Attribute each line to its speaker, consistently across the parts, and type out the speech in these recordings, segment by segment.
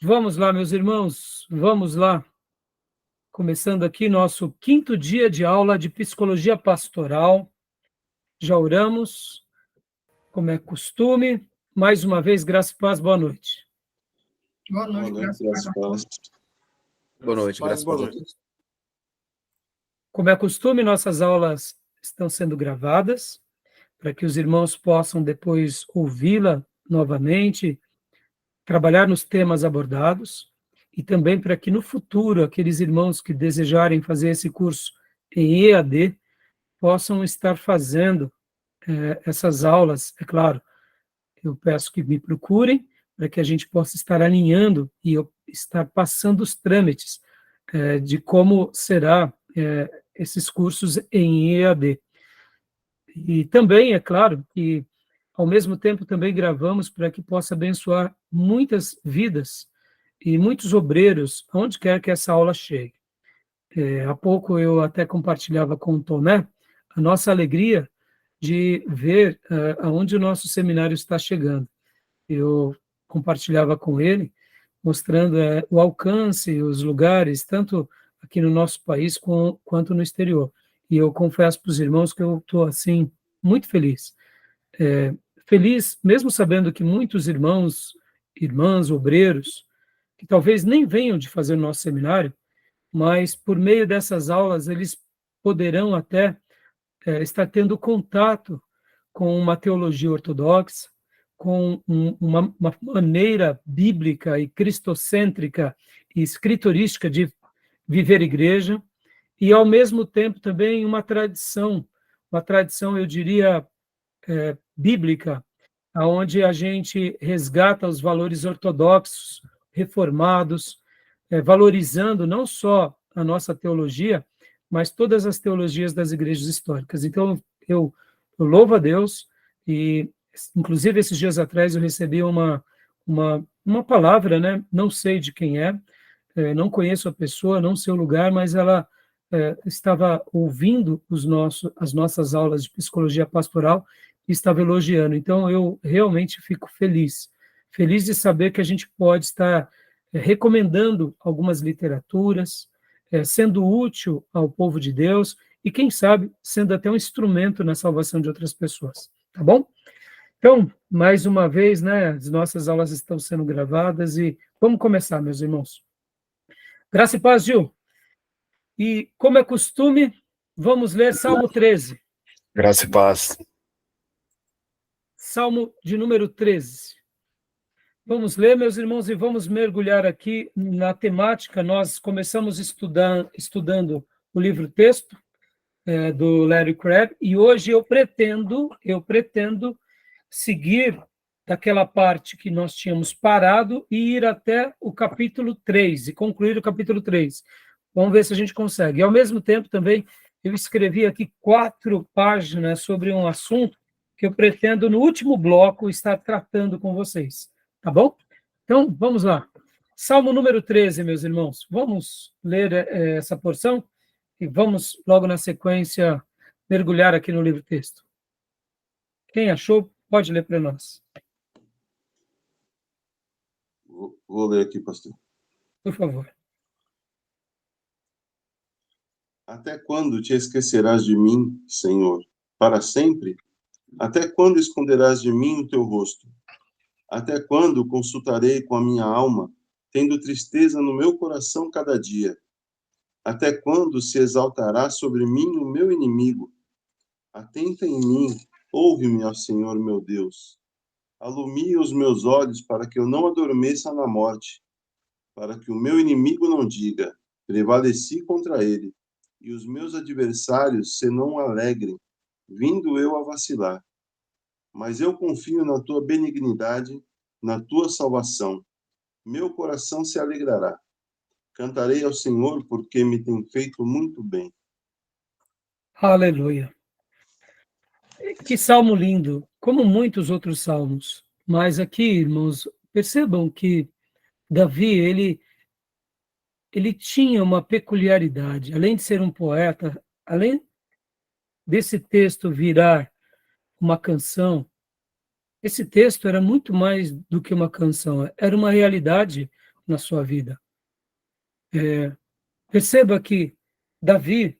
Speaker 1: Vamos lá, meus irmãos, vamos lá. Começando aqui nosso 5º dia de aula de Psicologia Pastoral. Já oramos, como é costume. Mais uma vez, graça e paz, boa noite.
Speaker 2: Boa noite, graça e paz.
Speaker 3: Boa noite, graça e paz a todos.
Speaker 1: Como é costume, nossas aulas estão sendo gravadas, para que os irmãos possam depois ouvi-la novamente, trabalhar nos temas abordados, e também para que no futuro aqueles irmãos que desejarem fazer esse curso em EAD possam estar fazendo essas aulas. É claro, eu peço que me procurem para que a gente possa estar alinhando e eu estar passando os trâmites de como será esses cursos em EAD. E também, é claro, que ao mesmo tempo também gravamos para que possa abençoar muitas vidas e muitos obreiros, onde quer que essa aula chegue. Há pouco eu até compartilhava com o Tomé a nossa alegria de ver aonde o nosso seminário está chegando. Eu compartilhava com ele, mostrando o alcance, os lugares, tanto aqui no nosso país quanto no exterior. E eu confesso para os irmãos que eu estou, assim, muito feliz. Feliz, mesmo sabendo que muitos irmãos, irmãs, obreiros, que talvez nem venham de fazer o nosso seminário, mas por meio dessas aulas eles poderão até estar tendo contato com uma teologia ortodoxa, com uma maneira bíblica e cristocêntrica e escritorística de viver igreja, e ao mesmo tempo também uma tradição, eu diria, bíblica, onde a gente resgata os valores ortodoxos, reformados, valorizando não só a nossa teologia, mas todas as teologias das igrejas históricas. Então, eu louvo a Deus, e, inclusive, esses dias atrás eu recebi uma palavra, né? Não sei de quem não conheço a pessoa, não sei o lugar, mas ela estava ouvindo as nossas aulas de psicologia pastoral e estava elogiando. Então, eu realmente fico feliz de saber que a gente pode estar recomendando algumas literaturas, sendo útil ao povo de Deus e, quem sabe, sendo até um instrumento na salvação de outras pessoas. Tá bom? Então, mais uma vez, né, as nossas aulas estão sendo gravadas e vamos começar, meus irmãos. Graça e paz, Gil. E, como é costume, vamos ler Salmo 13.
Speaker 3: Graça e paz.
Speaker 1: Salmo de número 13. Vamos ler, meus irmãos, e vamos mergulhar aqui na temática. Nós começamos estudando o livro-texto do Larry Crabb, e hoje eu pretendo seguir daquela parte que nós tínhamos parado e ir até o capítulo 3, e concluir o capítulo 3. Vamos ver se a gente consegue. E, ao mesmo tempo, também, eu escrevi aqui 4 páginas sobre um assunto que eu pretendo, no último bloco, estar tratando com vocês. Tá bom? Então, vamos lá. Salmo número 13, meus irmãos. Vamos ler essa porção e vamos, logo na sequência, mergulhar aqui no livro-texto. Quem achou, pode ler para nós.
Speaker 2: Vou ler aqui, pastor.
Speaker 1: Por favor.
Speaker 2: Até quando te esquecerás de mim, Senhor? Para sempre? Até quando esconderás de mim o teu rosto? Até quando consultarei com a minha alma, tendo tristeza no meu coração cada dia? Até quando se exaltará sobre mim o meu inimigo? Atenta em mim, ouve-me, ó Senhor meu Deus. Alumia os meus olhos para que eu não adormeça na morte, para que o meu inimigo não diga, prevaleci contra ele, e os meus adversários se não alegrem, vindo eu a vacilar. Mas eu confio na tua benignidade, na tua salvação. Meu coração se alegrará. Cantarei ao Senhor porque me tem feito muito bem.
Speaker 1: Aleluia. Que salmo lindo, como muitos outros salmos. Mas aqui, irmãos, percebam que Davi, ele tinha uma peculiaridade. Além de ser um poeta, além desse texto virar uma canção, esse texto era muito mais do que uma canção, era uma realidade na sua vida. Perceba que Davi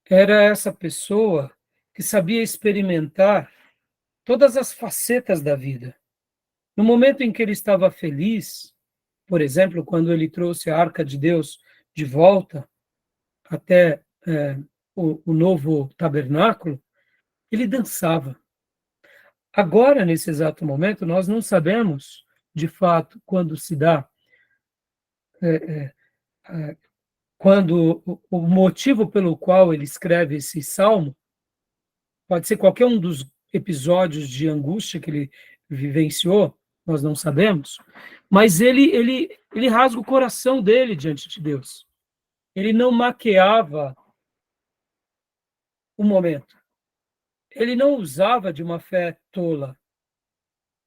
Speaker 1: era essa pessoa que sabia experimentar todas as facetas da vida. No momento em que ele estava feliz, por exemplo, quando ele trouxe a Arca de Deus de volta até o novo tabernáculo, ele dançava. Agora, nesse exato momento, nós não sabemos, de fato, quando se dá, quando o motivo pelo qual ele escreve esse salmo, pode ser qualquer um dos episódios de angústia que ele vivenciou, nós não sabemos, mas ele rasga o coração dele diante de Deus. Ele não maquiava o momento. Ele não usava de uma fé tola.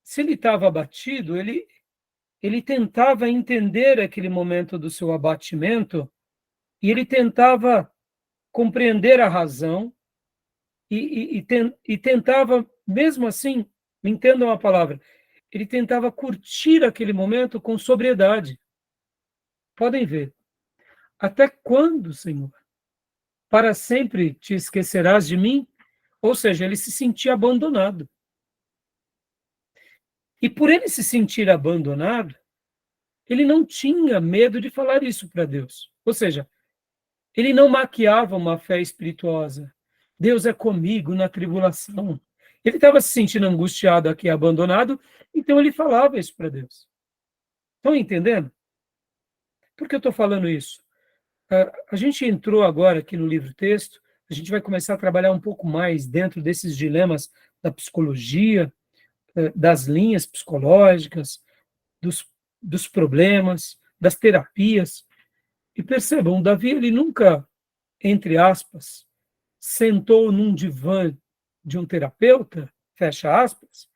Speaker 1: Se ele estava abatido, ele tentava entender aquele momento do seu abatimento e ele tentava compreender a razão e tentava, mesmo assim, me entendam a palavra, ele tentava curtir aquele momento com sobriedade. Podem ver. Até quando, Senhor? Para sempre te esquecerás de mim? Ou seja, ele se sentia abandonado. E por ele se sentir abandonado, ele não tinha medo de falar isso para Deus. Ou seja, ele não maquiava uma fé espirituosa. Deus é comigo na tribulação. Ele estava se sentindo angustiado aqui, abandonado, então ele falava isso para Deus. Estão entendendo? Por que eu estou falando isso? A gente entrou agora aqui no livro-texto, a gente vai começar a trabalhar um pouco mais dentro desses dilemas da psicologia, das linhas psicológicas, dos problemas, das terapias. E percebam, Davi, ele nunca, entre aspas, sentou num divã de um terapeuta, fecha aspas,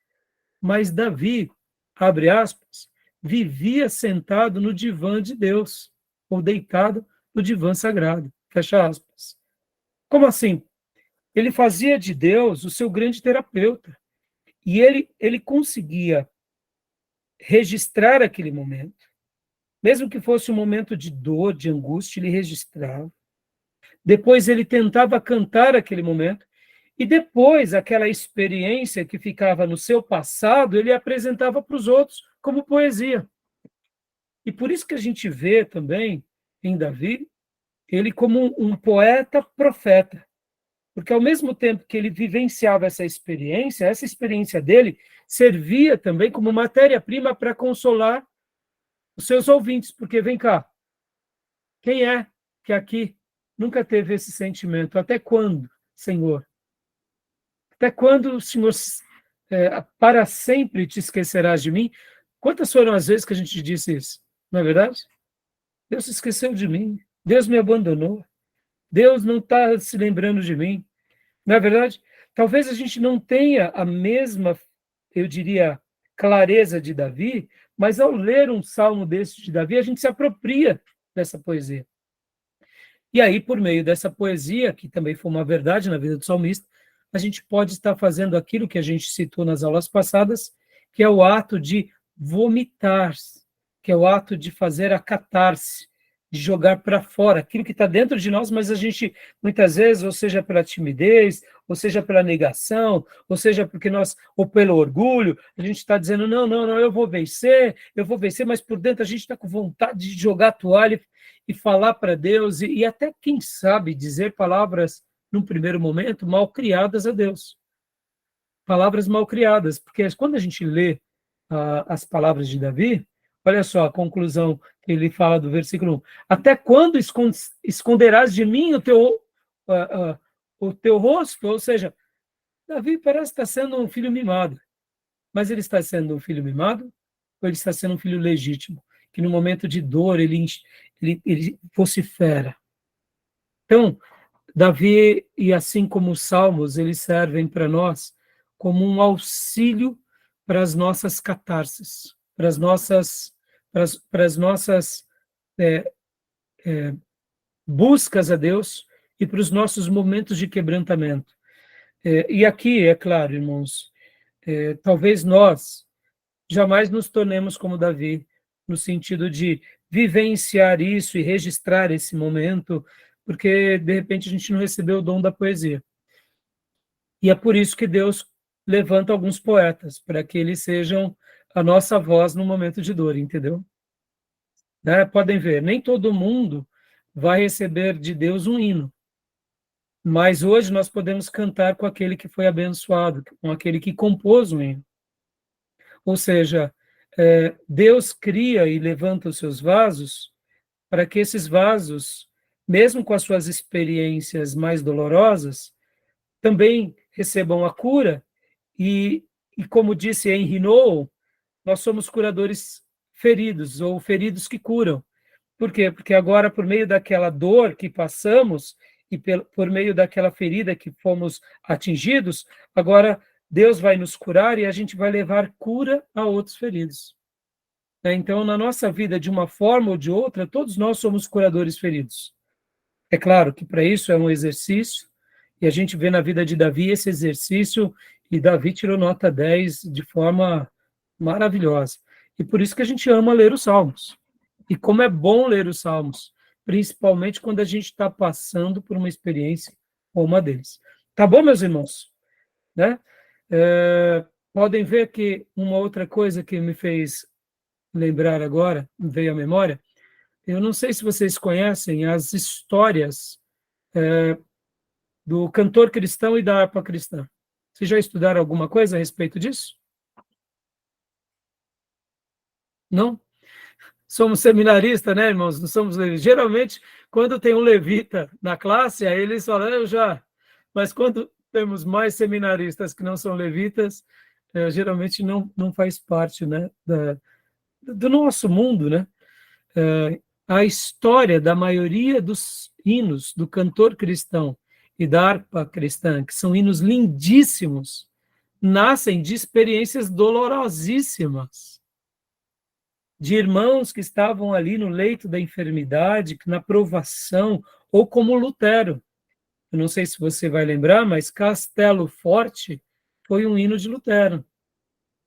Speaker 1: mas Davi, abre aspas, vivia sentado no divã de Deus, ou deitado no divã sagrado, fecha aspas. Como assim? Ele fazia de Deus o seu grande terapeuta, e ele conseguia registrar aquele momento, mesmo que fosse um momento de dor, de angústia, ele registrava. Depois ele tentava cantar aquele momento, e depois aquela experiência que ficava no seu passado, ele apresentava para os outros como poesia. E por isso que a gente vê também em Davi, ele como um poeta-profeta. Porque ao mesmo tempo que ele vivenciava essa experiência dele servia também como matéria-prima para consolar os seus ouvintes. Porque, vem cá, quem é que aqui nunca teve esse sentimento? Até quando, Senhor? Até quando, Senhor, para sempre te esquecerás de mim? Quantas foram as vezes que a gente disse isso? Não é verdade? Deus se esqueceu de mim. Deus me abandonou. Deus não está se lembrando de mim. Não é verdade? Talvez a gente não tenha a mesma, eu diria, clareza de Davi, mas ao ler um salmo desse de Davi, a gente se apropria dessa poesia. E aí, por meio dessa poesia, que também foi uma verdade na vida do salmista, a gente pode estar fazendo aquilo que a gente citou nas aulas passadas, que é o ato de vomitar, que é o ato de fazer a catarse, de jogar para fora aquilo que está dentro de nós, mas a gente, muitas vezes, ou seja pela timidez, ou seja pela negação, ou seja porque ou pelo orgulho, a gente está dizendo, não, eu vou vencer, mas por dentro a gente está com vontade de jogar a toalha e falar para Deus, e até, quem sabe, dizer palavras, num primeiro momento, mal criadas a Deus. Palavras mal criadas, porque quando a gente lê as palavras de Davi, olha só a conclusão que ele fala do versículo 1. Até quando esconderás de mim o teu rosto? Ou seja, Davi parece estar sendo um filho mimado. Mas ele está sendo um filho mimado ou ele está sendo um filho legítimo? Que no momento de dor ele vocifera. Então, Davi, e assim como os salmos, eles servem para nós como um auxílio para as nossas catarses, para as nossas buscas a Deus e para os nossos momentos de quebrantamento. E aqui, é claro, irmãos, talvez nós jamais nos tornemos como Davi, no sentido de vivenciar isso e registrar esse momento, porque, de repente, a gente não recebeu o dom da poesia. E é por isso que Deus levanta alguns poetas, para que eles sejam a nossa voz no momento de dor, entendeu? Né? Podem ver, nem todo mundo vai receber de Deus um hino, mas hoje nós podemos cantar com aquele que foi abençoado, com aquele que compôs um hino. Ou seja, Deus cria e levanta os seus vasos para que esses vasos, mesmo com as suas experiências mais dolorosas, também recebam a cura e como disse Henry Nouwen, nós somos curadores feridos, ou feridos que curam. Por quê? Porque agora, por meio daquela dor que passamos, e por meio daquela ferida que fomos atingidos, agora Deus vai nos curar e a gente vai levar cura a outros feridos. Então, na nossa vida, de uma forma ou de outra, todos nós somos curadores feridos. É claro que para isso é um exercício, e a gente vê na vida de Davi esse exercício, e Davi tirou nota 10 de forma maravilhosa. E por isso que a gente ama ler os Salmos. E como é bom ler os Salmos, principalmente quando a gente está passando por uma experiência como uma deles. Tá bom, meus irmãos? Né? Podem ver que uma outra coisa que me fez lembrar agora, me veio à memória, eu não sei se vocês conhecem as histórias do cantor cristão e da harpa cristã. Vocês já estudaram alguma coisa a respeito disso? Não? Somos seminaristas, né, irmãos? Não somos levitas. Geralmente, quando tem um levita na classe, aí eles falam, eu já... Mas quando temos mais seminaristas que não são levitas, geralmente não faz parte, né, do nosso mundo, né? A história da maioria dos hinos do cantor cristão e da harpa cristã, que são hinos lindíssimos, nascem de experiências dolorosíssimas, de irmãos que estavam ali no leito da enfermidade, na provação, ou como Lutero. Eu não sei se você vai lembrar, mas Castelo Forte foi um hino de Lutero.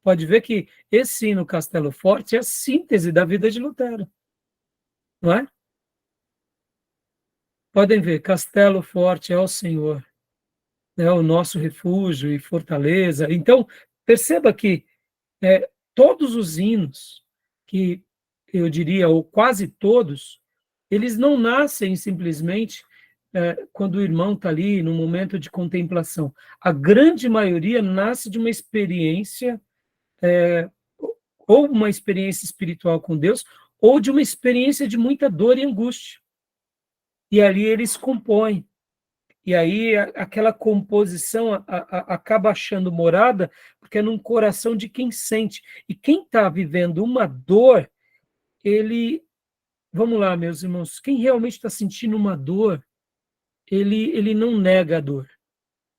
Speaker 1: Pode ver que esse hino Castelo Forte é a síntese da vida de Lutero, não é? Podem ver, Castelo Forte é o Senhor, é o nosso refúgio e fortaleza. Então, perceba que todos os hinos, que eu diria, ou quase todos, eles não nascem simplesmente quando o irmão está ali no momento de contemplação. A grande maioria nasce de uma experiência, ou uma experiência espiritual com Deus, ou de uma experiência de muita dor e angústia. E ali eles compõem. E aí aquela composição acaba achando morada, porque é num coração de quem sente. E quem está vivendo uma dor, vamos lá, meus irmãos, quem realmente está sentindo uma dor, ele não nega a dor,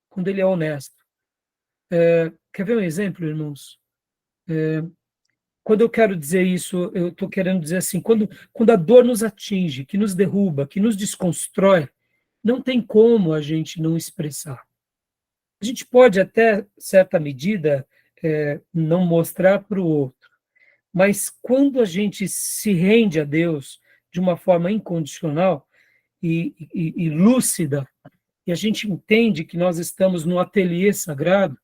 Speaker 1: quando ele é honesto. Quer ver um exemplo, irmãos? Quando eu quero dizer isso, eu estou querendo dizer assim, quando a dor nos atinge, que nos derruba, que nos desconstrói, não tem como a gente não expressar. A gente pode, até certa medida, não mostrar para o outro, mas quando a gente se rende a Deus de uma forma incondicional e lúcida, e a gente entende que nós estamos no ateliê sagrado,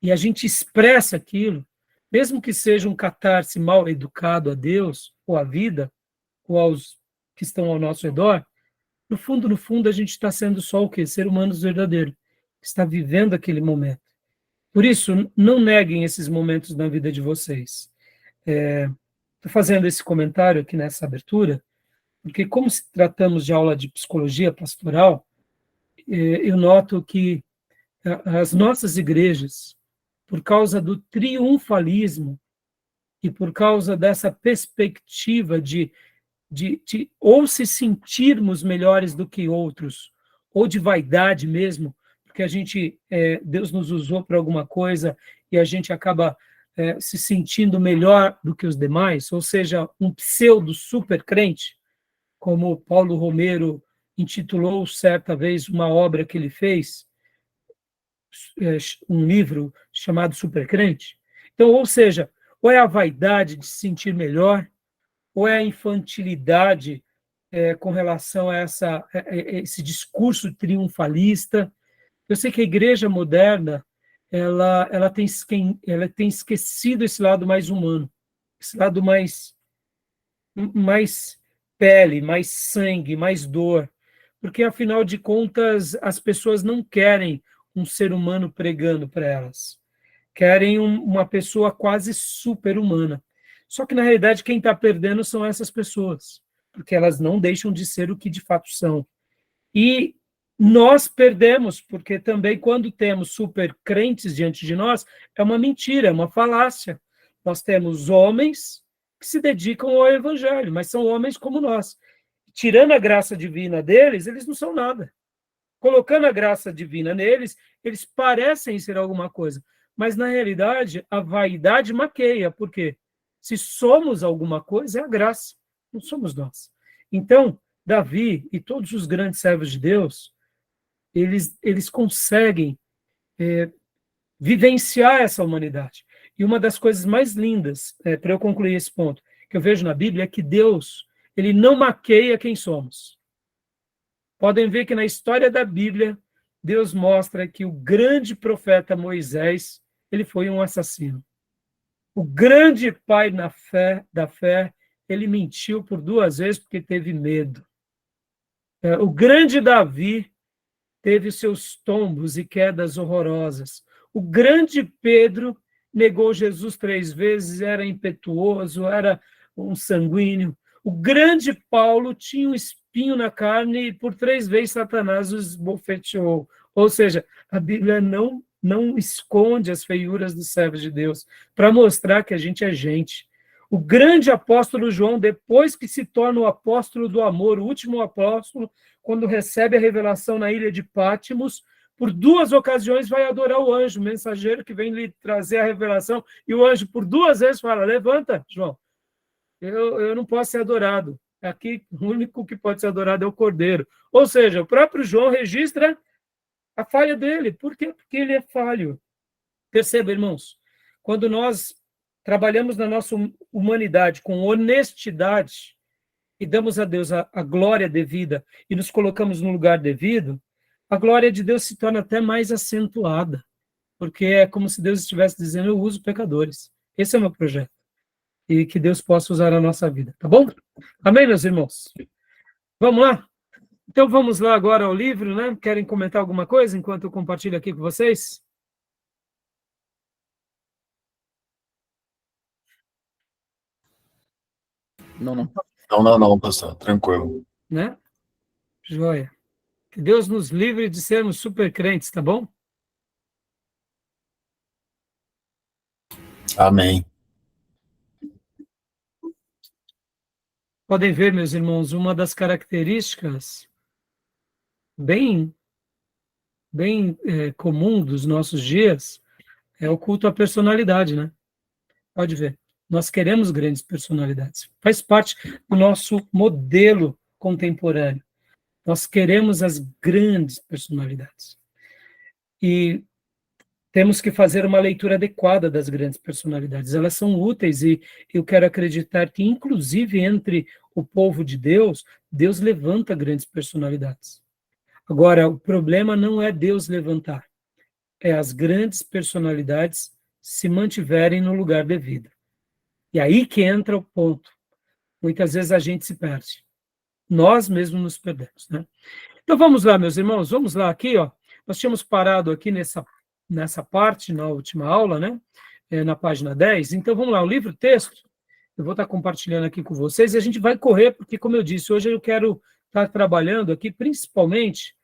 Speaker 1: e a gente expressa aquilo, mesmo que seja um catarse mal educado a Deus, ou à vida, ou aos que estão ao nosso redor, no fundo, a gente está sendo só o quê? Ser humanos verdadeiros, que está vivendo aquele momento. Por isso, não neguem esses momentos na vida de vocês. Estou fazendo esse comentário aqui nessa abertura, porque como se tratamos de aula de psicologia pastoral, eu noto que as nossas igrejas, por causa do triunfalismo e por causa dessa perspectiva de ou se sentirmos melhores do que outros, ou de vaidade mesmo, porque Deus nos usou para alguma coisa e a gente acaba se sentindo melhor do que os demais, ou seja, um pseudo super crente, como Paulo Romero intitulou certa vez uma obra que ele fez, um livro chamado Supercrente. Então, ou seja, ou é a vaidade de se sentir melhor, ou é a infantilidade com relação a esse discurso triunfalista? Eu sei que a igreja moderna ela tem esquecido esse lado mais humano, esse lado mais pele, mais sangue, mais dor, porque, afinal de contas, as pessoas não querem um ser humano pregando para elas, querem uma pessoa quase super-humana. Só que, na realidade, quem está perdendo são essas pessoas, porque elas não deixam de ser o que de fato são. E nós perdemos, porque também quando temos super crentes diante de nós, é uma mentira, é uma falácia. Nós temos homens que se dedicam ao evangelho, mas são homens como nós. Tirando a graça divina deles, eles não são nada. Colocando a graça divina neles, eles parecem ser alguma coisa. Mas, na realidade, a vaidade maqueia. Por quê? Se somos alguma coisa, é a graça, não somos nós. Então, Davi e todos os grandes servos de Deus, eles conseguem vivenciar essa humanidade. E uma das coisas mais lindas, para eu concluir esse ponto, que eu vejo na Bíblia, é que Deus, ele não maqueia quem somos. Podem ver que na história da Bíblia, Deus mostra que o grande profeta Moisés, ele foi um assassino. O grande pai da fé, ele mentiu por 2 vezes porque teve medo. O grande Davi teve seus tombos e quedas horrorosas. O grande Pedro negou Jesus 3 vezes, era impetuoso, era um sanguíneo. O grande Paulo tinha um espinho na carne e por 3 vezes Satanás os esbofeteou. Ou seja, a Bíblia não esconde as feiuras dos servos de Deus, para mostrar que a gente é gente. O grande apóstolo João, depois que se torna o apóstolo do amor, o último apóstolo, quando recebe a revelação na ilha de Pátimos, por 2 ocasiões vai adorar o anjo, o mensageiro que vem lhe trazer a revelação, e o anjo por 2 vezes fala: levanta, João, eu não posso ser adorado. Aqui, o único que pode ser adorado é o Cordeiro. Ou seja, o próprio João registra a falha dele. Por quê? Porque ele é falho. Perceba, irmãos, quando nós trabalhamos na nossa humanidade com honestidade e damos a Deus a glória devida e nos colocamos no lugar devido, a glória de Deus se torna até mais acentuada, porque é como se Deus estivesse dizendo: eu uso pecadores. Esse é o meu projeto. E que Deus possa usar a nossa vida, tá bom? Amém, meus irmãos? Vamos lá? Então vamos lá agora ao livro, né? Querem comentar alguma coisa enquanto eu compartilho aqui com vocês?
Speaker 3: Não, pastor. Tranquilo.
Speaker 1: Né? Joia. Que Deus nos livre de sermos super crentes, tá bom?
Speaker 3: Amém.
Speaker 1: Podem ver, meus irmãos, uma das características bem comum dos nossos dias é o culto à personalidade, né? Pode ver. Nós queremos grandes personalidades. Faz parte do nosso modelo contemporâneo. Nós queremos as grandes personalidades. E temos que fazer uma leitura adequada das grandes personalidades. Elas são úteis e eu quero acreditar que, inclusive, entre o povo de Deus, Deus levanta grandes personalidades. Agora, o problema não é Deus levantar, é as grandes personalidades se mantiverem no lugar devido. E aí que entra o ponto. Muitas vezes a gente se perde. Nós mesmos nos perdemos, né? Então vamos lá, meus irmãos, vamos lá aqui, ó. Nós tínhamos parado aqui nessa parte, na última aula, né? Na página 10. Então vamos lá, o livro-texto, eu vou estar compartilhando aqui com vocês, e a gente vai correr, porque, como eu disse, hoje eu quero estar trabalhando aqui, principalmente,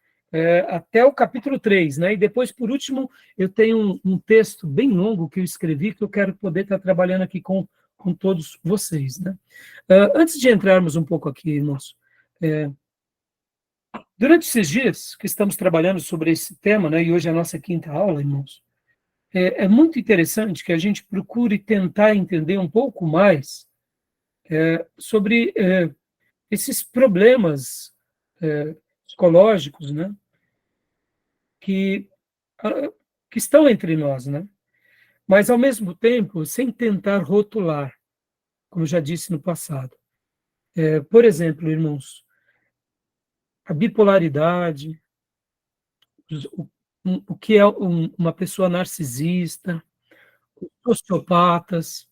Speaker 1: até o capítulo 3, né? E depois, por último, eu tenho um texto bem longo que eu escrevi, que eu quero poder estar trabalhando aqui com todos vocês, né? Antes de entrarmos um pouco aqui, irmãos, durante esses dias que estamos trabalhando sobre esse tema, né, e hoje é a nossa 5ª aula, irmãos, é muito interessante que a gente procure tentar entender um pouco mais sobre esses problemas psicológicos, né, que estão entre nós, né, mas, ao mesmo tempo, sem tentar rotular, como eu já disse no passado. Por exemplo, irmãos, a bipolaridade, o que é uma pessoa narcisista, sociopatas.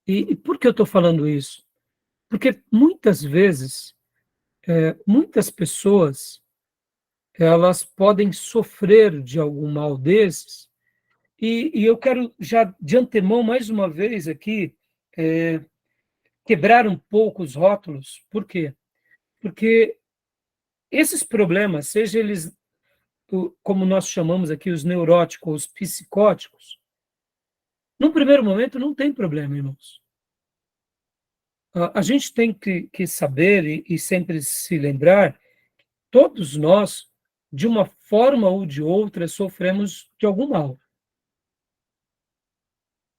Speaker 1: E por que eu estou falando isso? Porque muitas vezes, muitas pessoas, elas podem sofrer de algum mal desses, e eu quero já de antemão, mais uma vez aqui, quebrar um pouco os rótulos. Por quê? Porque esses problemas, seja eles, como nós chamamos aqui, os neuróticos, os psicóticos, num primeiro momento não tem problema, irmãos. A gente tem que saber e sempre se lembrar, todos nós, de uma forma ou de outra, sofremos de algum mal.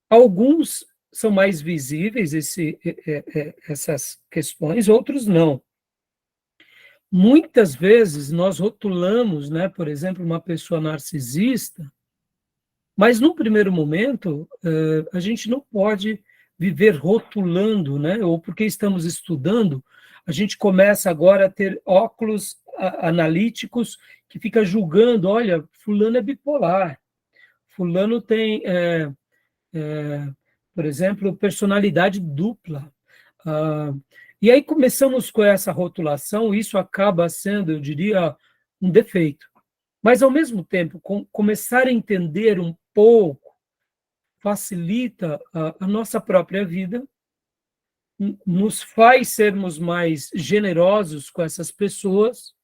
Speaker 1: Alguns são mais visíveis, essas questões, outros não. Muitas vezes nós rotulamos, né, por exemplo, uma pessoa narcisista, mas num primeiro momento a gente não pode viver rotulando, né, ou porque estamos estudando, a gente começa agora a ter óculos analíticos que fica julgando, olha, fulano é bipolar, fulano tem, por exemplo, personalidade dupla. E aí começamos com essa rotulação, isso acaba sendo, eu diria, um defeito. Mas, ao mesmo tempo, começar a entender um pouco facilita a nossa própria vida, nos faz sermos mais generosos com essas pessoas,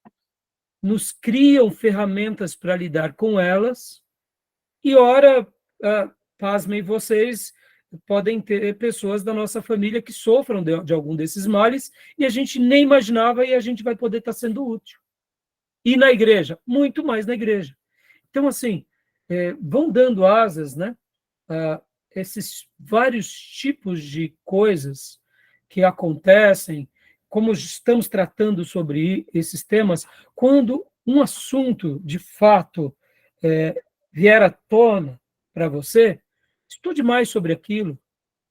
Speaker 1: nos criam ferramentas para lidar com elas, e, ora, pasmem vocês, podem ter pessoas da nossa família que sofram de algum desses males, e a gente nem imaginava, e a gente vai poder estar sendo útil. E na igreja? Muito mais na igreja. Então, assim, vão dando asas, né, a esses vários tipos de coisas que acontecem, como estamos tratando sobre esses temas, quando um assunto, de fato, vier à tona para você, estude mais sobre aquilo,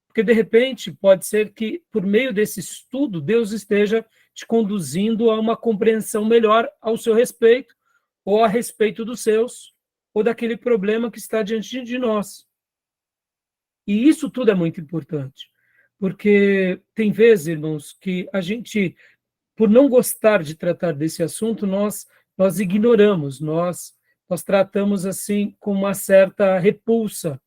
Speaker 1: porque, de repente, pode ser que, por meio desse estudo, Deus esteja te conduzindo a uma compreensão melhor ao seu respeito, ou a respeito dos seus, ou daquele problema que está diante de nós. E isso tudo é muito importante, porque tem vezes, irmãos, que a gente, por não gostar de tratar desse assunto, nós ignoramos, nós tratamos assim com uma certa repulsa,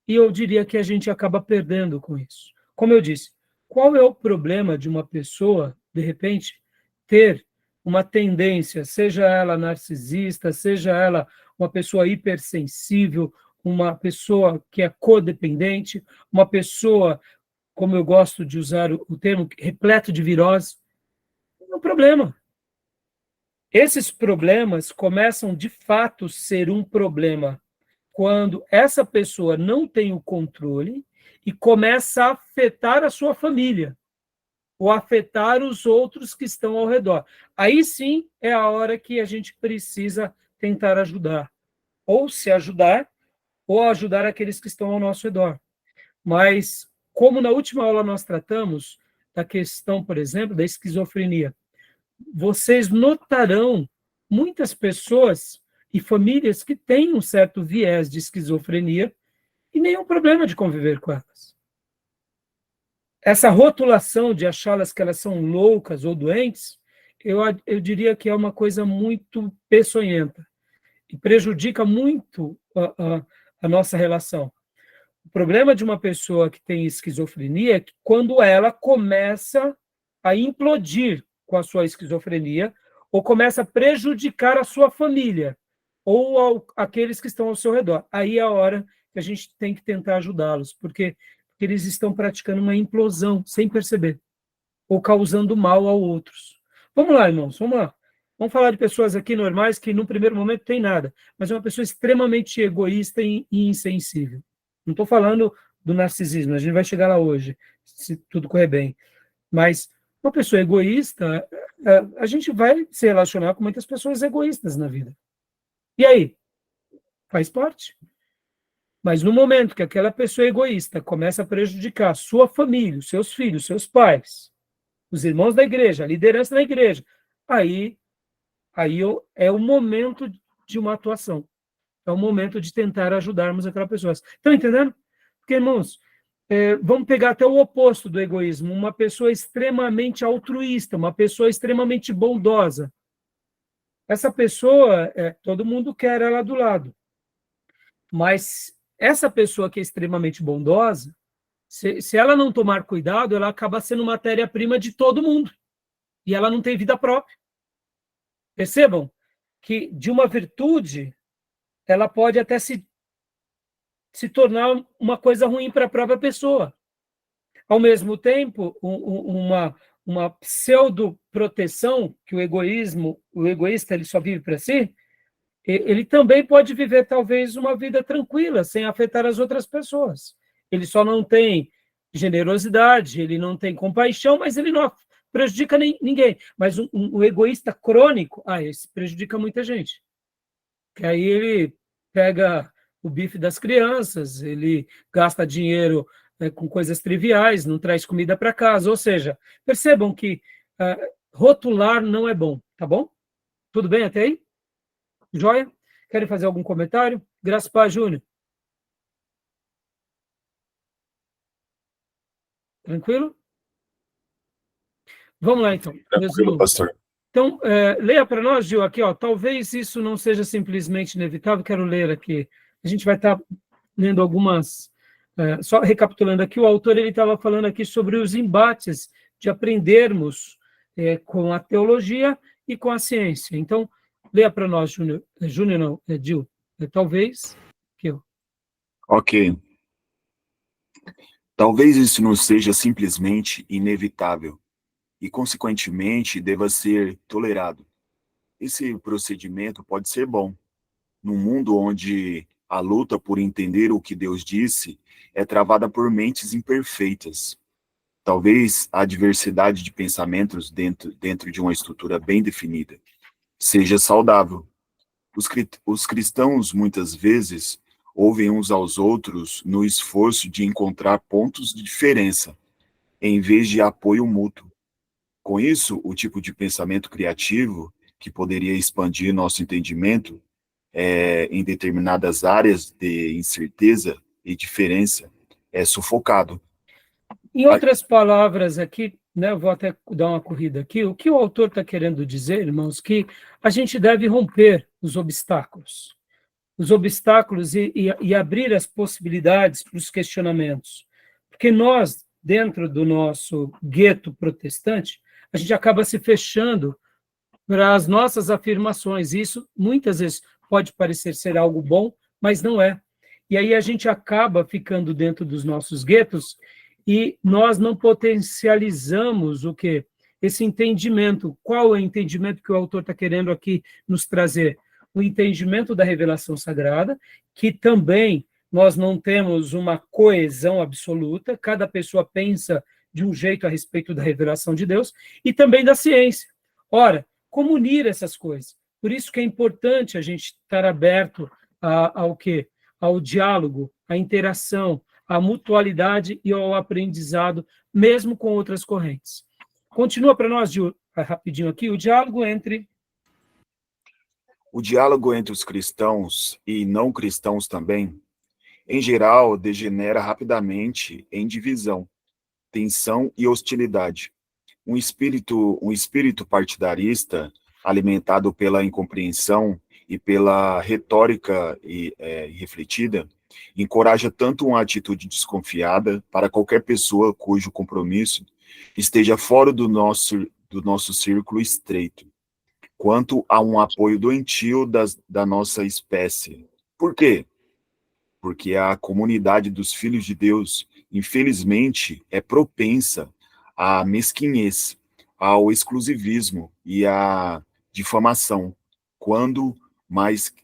Speaker 1: e eu diria que a gente acaba perdendo com isso. Como eu disse, qual é o problema de uma pessoa, de repente, ter uma tendência, seja ela narcisista, seja ela uma pessoa hipersensível, uma pessoa que é codependente, uma pessoa, como eu gosto de usar o termo, repleto de virose? Não é um problema. Esses problemas começam, de fato, a ser um problema quando essa pessoa não tem o controle e começa a afetar a sua família, ou afetar os outros que estão ao redor. Aí sim é a hora que a gente precisa tentar ajudar, ou se ajudar, ou ajudar aqueles que estão ao nosso redor. Mas, como na última aula nós tratamos da questão, por exemplo, da esquizofrenia, vocês notarão muitas pessoas e famílias que têm um certo viés de esquizofrenia e nenhum problema de conviver com elas. Essa rotulação de achá-las que elas são loucas ou doentes, eu diria que é uma coisa muito peçonhenta e prejudica muito a nossa relação. O problema de uma pessoa que tem esquizofrenia é que quando ela começa a implodir com a sua esquizofrenia, ou começa a prejudicar a sua família, ou aqueles que estão ao seu redor. Aí é a hora que a gente tem que tentar ajudá-los, porque eles estão praticando uma implosão sem perceber, ou causando mal a outros. Vamos lá, irmãos, vamos lá. Vamos falar de pessoas aqui normais que, num primeiro momento, tem nada, mas é uma pessoa extremamente egoísta e insensível. Não estou falando do narcisismo, a gente vai chegar lá hoje, se tudo correr bem. Mas uma pessoa egoísta, a gente vai se relacionar com muitas pessoas egoístas na vida. E aí? Faz parte. Mas no momento que aquela pessoa egoísta começa a prejudicar a sua família, os seus filhos, seus pais, os irmãos da igreja, a liderança da igreja, aí é o momento de uma atuação. É o momento de tentar ajudarmos aquela pessoa. Estão entendendo? Porque, irmãos, vamos pegar até o oposto do egoísmo. Uma pessoa extremamente altruísta, uma pessoa extremamente bondosa. Essa pessoa, todo mundo quer ela do lado. Mas essa pessoa que é extremamente bondosa, se ela não tomar cuidado, ela acaba sendo matéria-prima de todo mundo. E ela não tem vida própria. Percebam que de uma virtude, ela pode até se tornar uma coisa ruim para a própria pessoa. Ao mesmo tempo, uma pseudo-proteção, que o egoísta ele só vive para si, ele também pode viver, talvez, uma vida tranquila, sem afetar as outras pessoas. Ele só não tem generosidade, ele não tem compaixão, mas ele não prejudica ninguém. Mas um egoísta crônico, esse prejudica muita gente. Que aí ele pega o bife das crianças, ele gasta dinheiro com coisas triviais, não traz comida para casa. Ou seja, percebam que rotular não é bom, tá bom? Tudo bem até aí? Joia? Querem fazer algum comentário? Graspar Júnior. Tranquilo? Vamos lá, então.
Speaker 3: Tranquilo, pastor.
Speaker 1: Então, leia para nós, Gil, aqui, ó. Talvez isso não seja simplesmente inevitável. Quero ler aqui. A gente vai estar lendo algumas... só recapitulando aqui, o autor ele estava falando aqui sobre os embates de aprendermos com a teologia e com a ciência. Então, leia para nós, Júnior não, Gil. Talvez... Aqui, ó.
Speaker 3: Ok. Talvez isso não seja simplesmente inevitável e, consequentemente, deva ser tolerado. Esse procedimento pode ser bom, num mundo onde a luta por entender o que Deus disse é travada por mentes imperfeitas. Talvez a diversidade de pensamentos dentro de uma estrutura bem definida seja saudável. Os cristãos, muitas vezes, ouvem uns aos outros no esforço de encontrar pontos de diferença, em vez de apoio mútuo. Com isso, o tipo de pensamento criativo, que poderia expandir nosso entendimento em determinadas áreas de incerteza e diferença, é sufocado.
Speaker 1: Em outras palavras aqui, né, eu vou até dar uma corrida aqui, o que o autor está querendo dizer, irmãos, que a gente deve romper os obstáculos e abrir as possibilidades para os questionamentos. Porque nós, dentro do nosso gueto protestante, a gente acaba se fechando para as nossas afirmações. Isso, muitas vezes, pode parecer ser algo bom, mas não é. E aí a gente acaba ficando dentro dos nossos guetos e nós não potencializamos o quê? Esse entendimento. Qual é o entendimento que o autor está querendo aqui nos trazer? O entendimento da revelação sagrada, que também nós não temos uma coesão absoluta, cada pessoa pensa de um jeito a respeito da revelação de Deus, e também da ciência. Ora, como unir essas coisas? Por isso que é importante a gente estar aberto ao quê? Ao diálogo, à interação, à mutualidade e ao aprendizado, mesmo com outras correntes. Continua para nós, Gil, rapidinho aqui, o diálogo entre
Speaker 3: os cristãos e não cristãos também, em geral, degenera rapidamente em divisão, tensão e hostilidade. Um espírito partidarista, alimentado pela incompreensão e pela retórica irrefletida, encoraja tanto uma atitude desconfiada para qualquer pessoa cujo compromisso esteja fora do nosso círculo estreito, quanto a um apoio doentio da nossa espécie. Por quê? Porque a comunidade dos filhos de Deus, infelizmente, é propensa à mesquinhez, ao exclusivismo e à difamação, quando, mais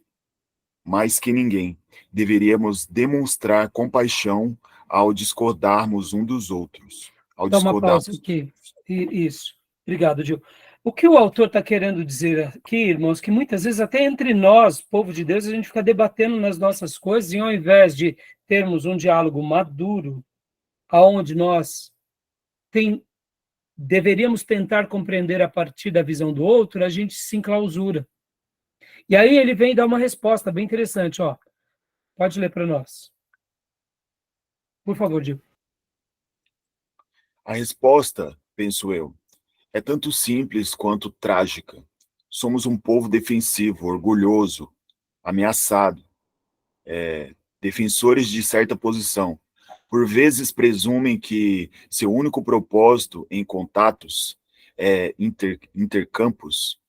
Speaker 3: que ninguém, deveríamos demonstrar compaixão ao discordarmos um dos outros.
Speaker 1: Dá uma pausa aqui. Isso. Obrigado, Gil. O que o autor está querendo dizer aqui, irmãos, que muitas vezes até entre nós, povo de Deus, a gente fica debatendo nas nossas coisas e ao invés de termos um diálogo maduro, aonde nós deveríamos tentar compreender a partir da visão do outro, a gente se enclausura. E aí ele vem dar uma resposta bem interessante, ó. Pode ler para nós. Por favor, Diego.
Speaker 3: A resposta, penso eu, é tanto simples quanto trágica. Somos um povo defensivo, orgulhoso, ameaçado, defensores de certa posição. Por vezes presumem que seu único propósito em contatos, intercampos,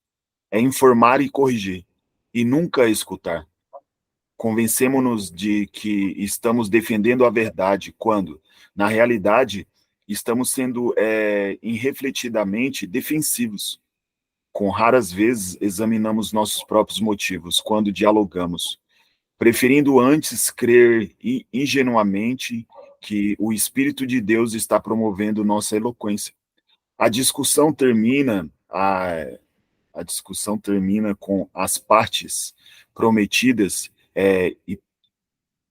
Speaker 3: é informar e corrigir, e nunca escutar. Convencemos-nos de que estamos defendendo a verdade, quando, na realidade, estamos sendo irrefletidamente defensivos. Com raras vezes examinamos nossos próprios motivos quando dialogamos, preferindo antes crer ingenuamente que o Espírito de Deus está promovendo nossa eloquência. A discussão termina com as partes prometidas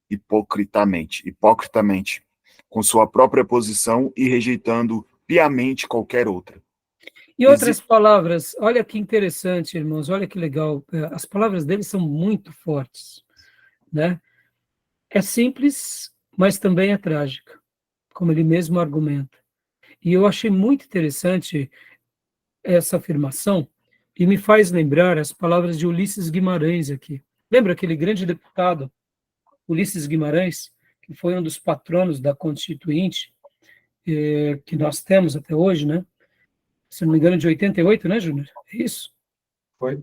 Speaker 3: hipocritamente, com sua própria posição e rejeitando piamente qualquer outra.
Speaker 1: Em outras palavras, olha que interessante, irmãos, olha que legal, as palavras dele são muito fortes, né? É simples, mas também é trágica, como ele mesmo argumenta. E eu achei muito interessante essa afirmação, e me faz lembrar as palavras de Ulisses Guimarães aqui. Lembra aquele grande deputado, Ulisses Guimarães, que foi um dos patronos da Constituinte, que nós temos até hoje, né? Se não me engano, de 88, né, Júnior? É isso?
Speaker 4: Foi.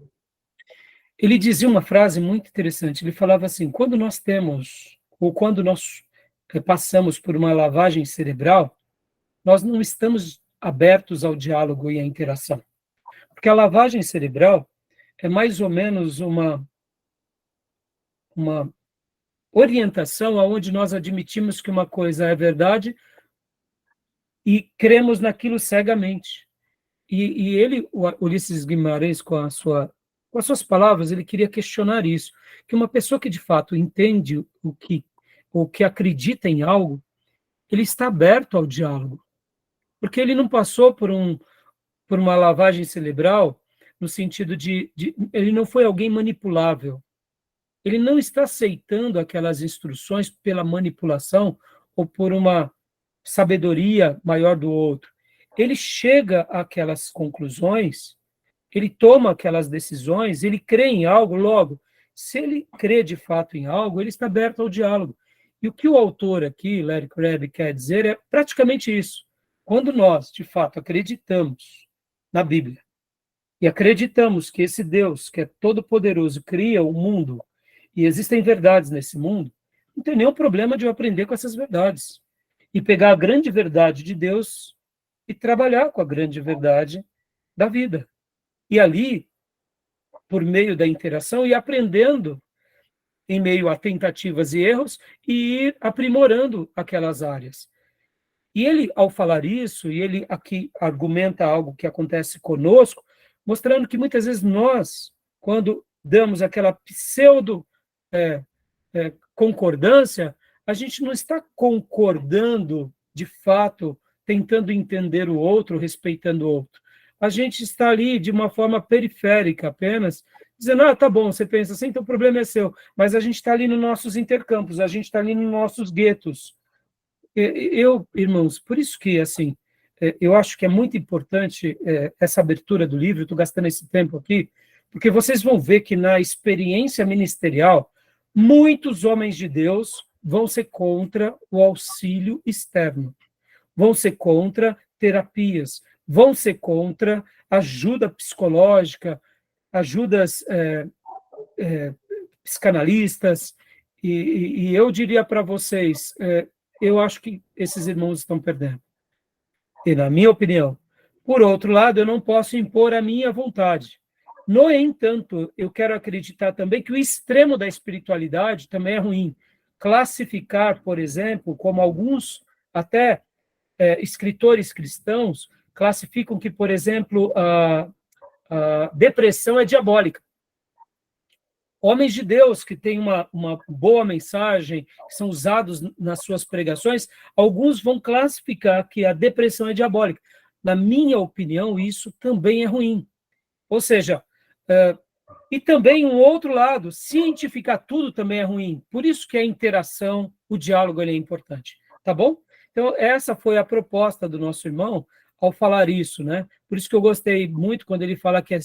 Speaker 1: Ele dizia uma frase muito interessante. Ele falava assim: quando nós temos, ou quando nós passamos por uma lavagem cerebral, nós não estamos abertos ao diálogo e à interação. Porque a lavagem cerebral é mais ou menos uma orientação aonde nós admitimos que uma coisa é verdade e cremos naquilo cegamente. E ele, o Ulisses Guimarães, com as suas palavras, ele queria questionar isso, que uma pessoa que de fato entende o que acredita em algo, ele está aberto ao diálogo, porque ele não passou por uma lavagem cerebral no sentido ele não foi alguém manipulável. Ele não está aceitando aquelas instruções pela manipulação ou por uma sabedoria maior do outro. Ele chega àquelas conclusões, ele toma aquelas decisões, ele crê em algo, logo, se ele crê de fato em algo, ele está aberto ao diálogo. E o que o autor aqui, Larry Crabb, quer dizer é praticamente isso. Quando nós, de fato, acreditamos na Bíblia e acreditamos que esse Deus, que é todo-poderoso, cria o mundo e existem verdades nesse mundo, não tem nenhum problema de eu aprender com essas verdades e pegar a grande verdade de Deus e trabalhar com a grande verdade da vida. E ali, por meio da interação, ir aprendendo em meio a tentativas e erros e ir aprimorando aquelas áreas. E ele, ao falar isso, e ele aqui argumenta algo que acontece conosco, mostrando que muitas vezes nós, quando damos aquela pseudo concordância, a gente não está concordando de fato, tentando entender o outro, respeitando o outro. A gente está ali de uma forma periférica apenas, dizendo, tá bom, você pensa assim, então o problema é seu. Mas a gente está ali nos nossos intercampos, a gente está ali nos nossos guetos. Irmãos, por isso que, assim, eu acho que é muito importante essa abertura do livro, estou gastando esse tempo aqui, porque vocês vão ver que na experiência ministerial, muitos homens de Deus vão ser contra o auxílio externo, vão ser contra terapias, vão ser contra ajuda psicológica, ajudas psicanalistas, e eu diria para vocês, eu acho que esses irmãos estão perdendo. E na minha opinião. Por outro lado, eu não posso impor a minha vontade. No entanto, eu quero acreditar também que o extremo da espiritualidade também é ruim. Classificar, por exemplo, como alguns até escritores cristãos classificam que, por exemplo, a depressão é diabólica. Homens de Deus que têm uma boa mensagem, que são usados nas suas pregações, alguns vão classificar que a depressão é diabólica. na minha opinião, isso também é ruim. Ou seja, e também um outro lado, cientificar tudo também é ruim. Por isso que a interação, o diálogo ele é importante. Tá bom? Então, essa foi a proposta do nosso irmão ao falar isso, né? Por isso que eu gostei muito quando ele fala que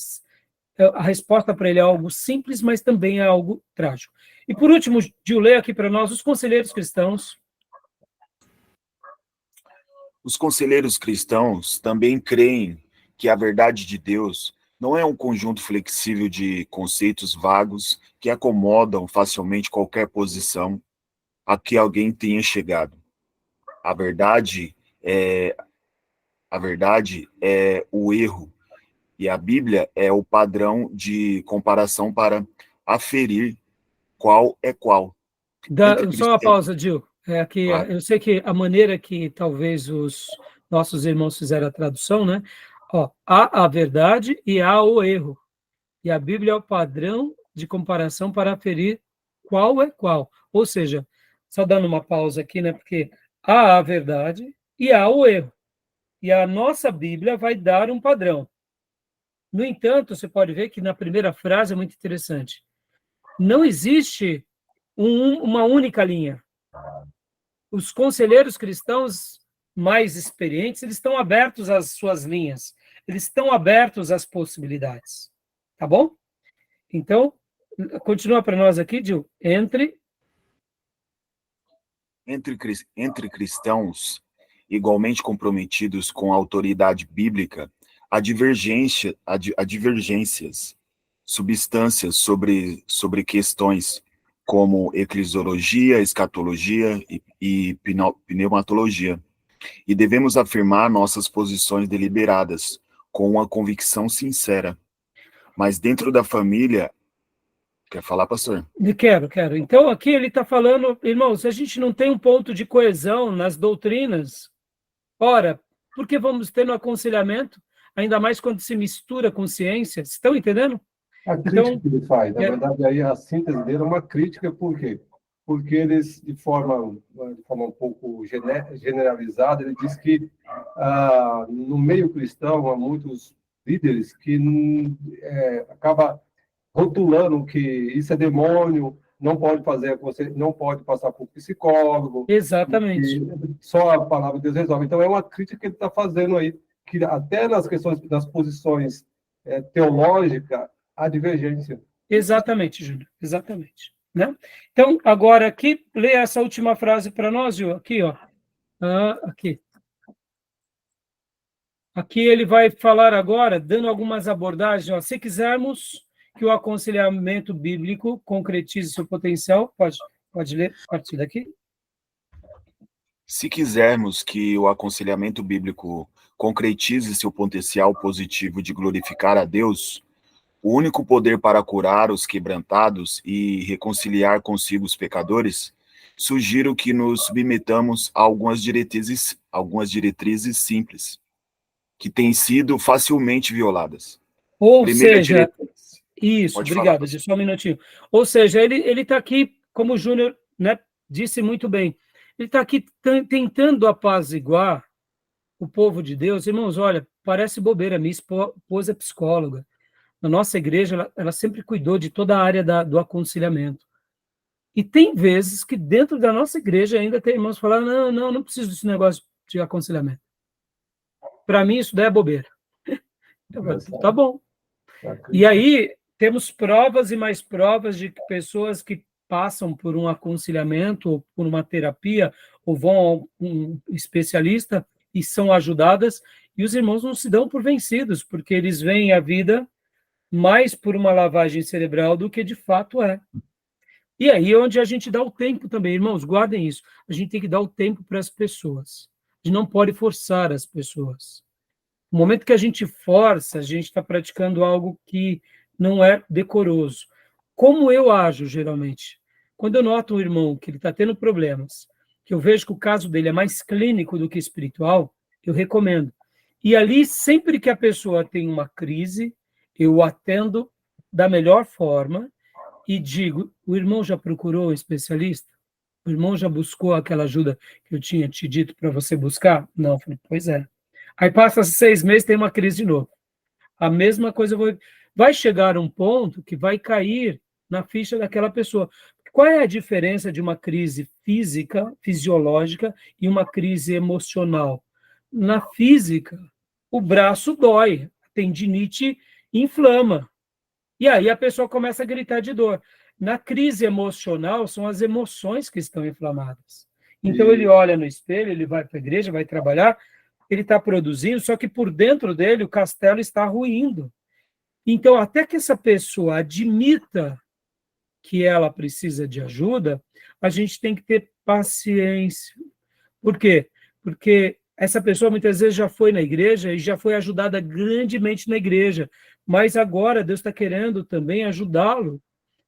Speaker 1: a resposta para ele é algo simples, mas também é algo trágico. E por último, Gil, lê aqui para nós os conselheiros cristãos.
Speaker 3: Os conselheiros cristãos também creem que a verdade de Deus não é um conjunto flexível de conceitos vagos que acomodam facilmente qualquer posição a que alguém tenha chegado. A verdade é o erro, e a Bíblia é o padrão de comparação para aferir qual é qual.
Speaker 1: Só uma pausa, Gil.
Speaker 3: Claro.
Speaker 1: Eu sei que a maneira que talvez os nossos irmãos fizeram a tradução, né? Há a verdade e há o erro. E a Bíblia é o padrão de comparação para aferir qual é qual. Ou seja, só dando uma pausa aqui, né? Porque há a verdade e há o erro. E a nossa Bíblia vai dar um padrão. No entanto, você pode ver que na primeira frase é muito interessante. Não existe uma única linha. Os conselheiros cristãos mais experientes, eles estão abertos às suas linhas. Eles estão abertos às possibilidades. Tá bom? Então, continua para nós aqui, Gil.
Speaker 3: Entre cristãos igualmente comprometidos com a autoridade bíblica, há divergências substâncias sobre questões como eclesiologia, escatologia e pneumatologia. E devemos afirmar nossas posições deliberadas, com uma convicção sincera. Mas dentro da família... Quer falar, pastor?
Speaker 1: Quero. Então, aqui ele está falando, irmãos, se a gente não tem um ponto de coesão nas doutrinas, ora, por que vamos ter no aconselhamento, ainda mais quando se mistura com ciência? Estão entendendo?
Speaker 4: A crítica que ele faz, na verdade, aí a síntese dele é uma crítica, por quê? Porque eles, de forma um pouco generalizada, ele diz que no meio cristão há muitos líderes que acaba rotulando que isso é demônio, não pode não pode passar por psicólogo.
Speaker 1: Exatamente.
Speaker 4: Só a palavra de Deus resolve. Então, é uma crítica que ele está fazendo aí, que até nas questões, das posições teológicas, há divergência.
Speaker 1: Exatamente, Júlio, exatamente. Né? Então, agora aqui, lê essa última frase para nós, Júlio. Aqui, ó. Aqui. Aqui ele vai falar agora, dando algumas abordagens. Ó, se quisermos que o aconselhamento bíblico concretize seu potencial, pode ler a partir daqui?
Speaker 3: Se quisermos que o aconselhamento bíblico concretize seu potencial positivo de glorificar a Deus, o único poder para curar os quebrantados e reconciliar consigo os pecadores, sugiro que nos submetamos a algumas diretrizes simples, que têm sido facilmente violadas.
Speaker 1: Ou
Speaker 3: Primeira
Speaker 1: seja,
Speaker 3: diretriz.
Speaker 1: isso,
Speaker 3: Pode
Speaker 1: obrigado,
Speaker 3: falar,
Speaker 1: só um minutinho. Ou seja, ele está aqui, como o Júnior, né, disse muito bem, ele está aqui tentando apaziguar o povo de Deus. Irmãos, olha, parece bobeira, minha esposa é psicóloga. Na nossa igreja, ela sempre cuidou de toda a área do aconselhamento. E tem vezes que dentro da nossa igreja ainda tem irmãos falando, não preciso desse negócio de aconselhamento. Para mim, isso daí é bobeira. Tá bom. E aí, temos provas e mais provas de que pessoas que passam por um aconselhamento, ou por uma terapia, ou vão a um especialista e são ajudadas, e os irmãos não se dão por vencidos, porque eles veem a vida mais por uma lavagem cerebral do que de fato é. E aí é onde a gente dá o tempo também, irmãos, guardem isso. A gente tem que dar o tempo para as pessoas. A gente não pode forçar as pessoas. No momento que a gente força, a gente está praticando algo que não é decoroso. Como eu ajo, geralmente? Quando eu noto um irmão que ele está tendo problemas, que eu vejo que o caso dele é mais clínico do que espiritual, eu recomendo. E ali, sempre que a pessoa tem uma crise, eu o atendo da melhor forma e digo, o irmão já procurou um especialista? O irmão já buscou aquela ajuda que eu tinha te dito para você buscar? Não, eu falei, pois é. Aí passa 6 meses, tem uma crise de novo. A mesma coisa vai chegar um ponto que vai cair na ficha daquela pessoa. Qual é a diferença de uma crise física, fisiológica, e uma crise emocional? Na física, o braço dói, a tendinite inflama. E aí a pessoa começa a gritar de dor. Na crise emocional, são as emoções que estão inflamadas. Então ele olha no espelho, ele vai para a igreja, vai trabalhar, ele está produzindo, só que por dentro dele o castelo está ruindo. Então, até que essa pessoa admita que ela precisa de ajuda, a gente tem que ter paciência. Por quê? Porque essa pessoa muitas vezes já foi na igreja e já foi ajudada grandemente na igreja, mas agora Deus está querendo também ajudá-lo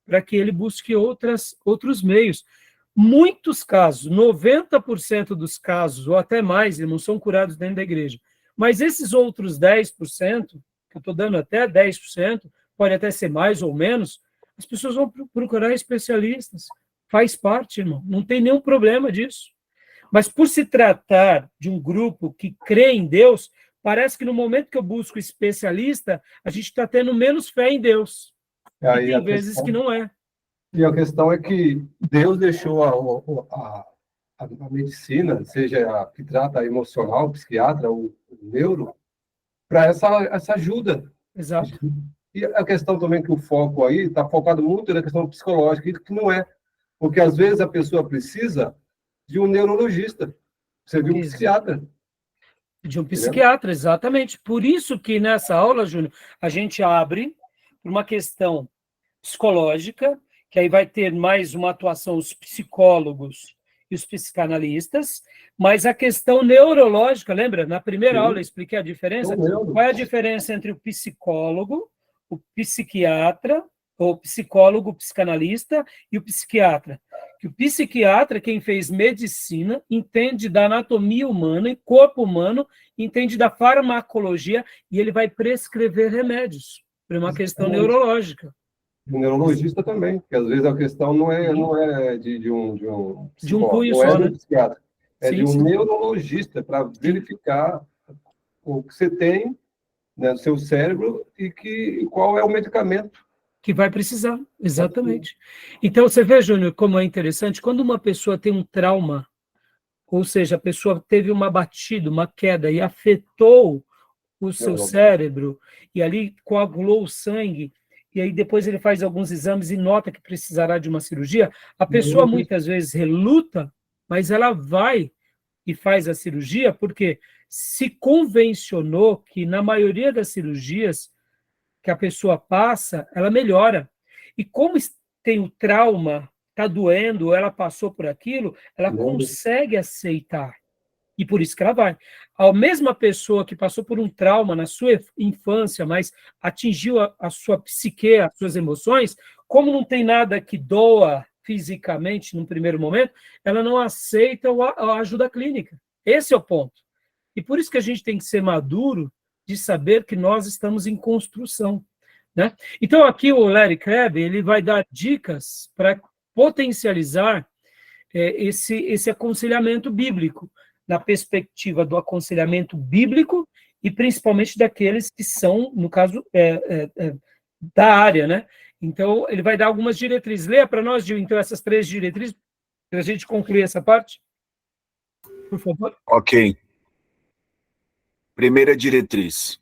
Speaker 1: para que ele busque outros meios. Muitos casos, 90% dos casos, ou até mais, irmãos, são curados dentro da igreja. Mas esses outros 10%, que eu estou dando até 10%, pode até ser mais ou menos, as pessoas vão procurar especialistas. Faz parte, irmão, não tem nenhum problema disso. Mas por se tratar de um grupo que crê em Deus, parece que no momento que eu busco especialista, a gente está tendo menos fé em Deus. E tem vezes que não é.
Speaker 4: E a questão é que Deus deixou a medicina, seja a que trata a emocional, o psiquiatra, o neuro, para essa ajuda.
Speaker 1: Exato.
Speaker 4: E a questão também que o foco aí está focado muito na questão psicológica, que não é. Porque às vezes a pessoa precisa de um neurologista, precisa de um psiquiatra.
Speaker 1: De um psiquiatra, exatamente. Por isso que nessa aula, Júnior, a gente abre para uma questão psicológica, que aí vai ter mais uma atuação os psicólogos e os psicanalistas, mas a questão neurológica, lembra? Na primeira aula eu expliquei a diferença. Qual é a diferença entre o psicólogo, o psiquiatra, ou psicólogo, o psicanalista e o psiquiatra? Que o psiquiatra, quem fez medicina, entende da anatomia humana e corpo humano, entende da farmacologia, e ele vai prescrever remédios para uma questão neurológica.
Speaker 4: O neurologista também, porque às vezes a questão não é de um
Speaker 1: cunho
Speaker 4: não é
Speaker 1: só,
Speaker 4: de um
Speaker 1: né?
Speaker 4: psiquiatra, é
Speaker 1: Sim,
Speaker 4: de um
Speaker 1: sim.
Speaker 4: neurologista para verificar o que você tem, né, no seu cérebro e qual é o medicamento
Speaker 1: Que vai precisar, exatamente. Então, você vê, Júnior, como é interessante, quando uma pessoa tem um trauma, ou seja, a pessoa teve uma batida, uma queda, e afetou o seu cérebro, e ali coagulou o sangue, e aí depois ele faz alguns exames e nota que precisará de uma cirurgia, a pessoa muitas vezes reluta, mas ela vai e faz a cirurgia, porque se convencionou que na maioria das cirurgias que a pessoa passa, ela melhora. E como tem o trauma, está doendo, ela passou por aquilo, ela consegue aceitar. E por isso que ela vai. A mesma pessoa que passou por um trauma na sua infância, mas atingiu a sua psique, as suas emoções, como não tem nada que doa fisicamente num primeiro momento, ela não aceita a ajuda clínica. Esse é o ponto. E por isso que a gente tem que ser maduro de saber que nós estamos em construção, né? Então, aqui o Larry Crabb, ele vai dar dicas para potencializar esse aconselhamento bíblico, na perspectiva do aconselhamento bíblico e principalmente daqueles que são, no caso, da área, né? Então, ele vai dar algumas diretrizes. Leia para nós, Gil, então, essas 3 diretrizes, para a gente concluir essa parte, por favor.
Speaker 3: Ok. Primeira diretriz: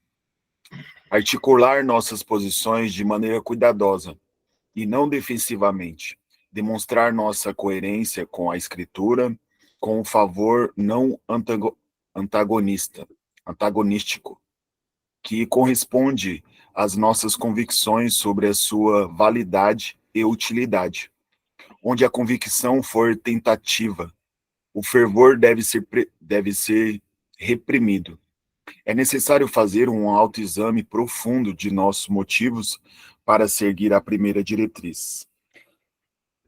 Speaker 3: articular nossas posições de maneira cuidadosa e não defensivamente. Demonstrar nossa coerência com a Escritura, com o favor não antagonístico, que corresponde às nossas convicções sobre a sua validade e utilidade. Onde a convicção for tentativa, o fervor deve ser reprimido. É necessário fazer um autoexame profundo de nossos motivos para seguir a primeira diretriz.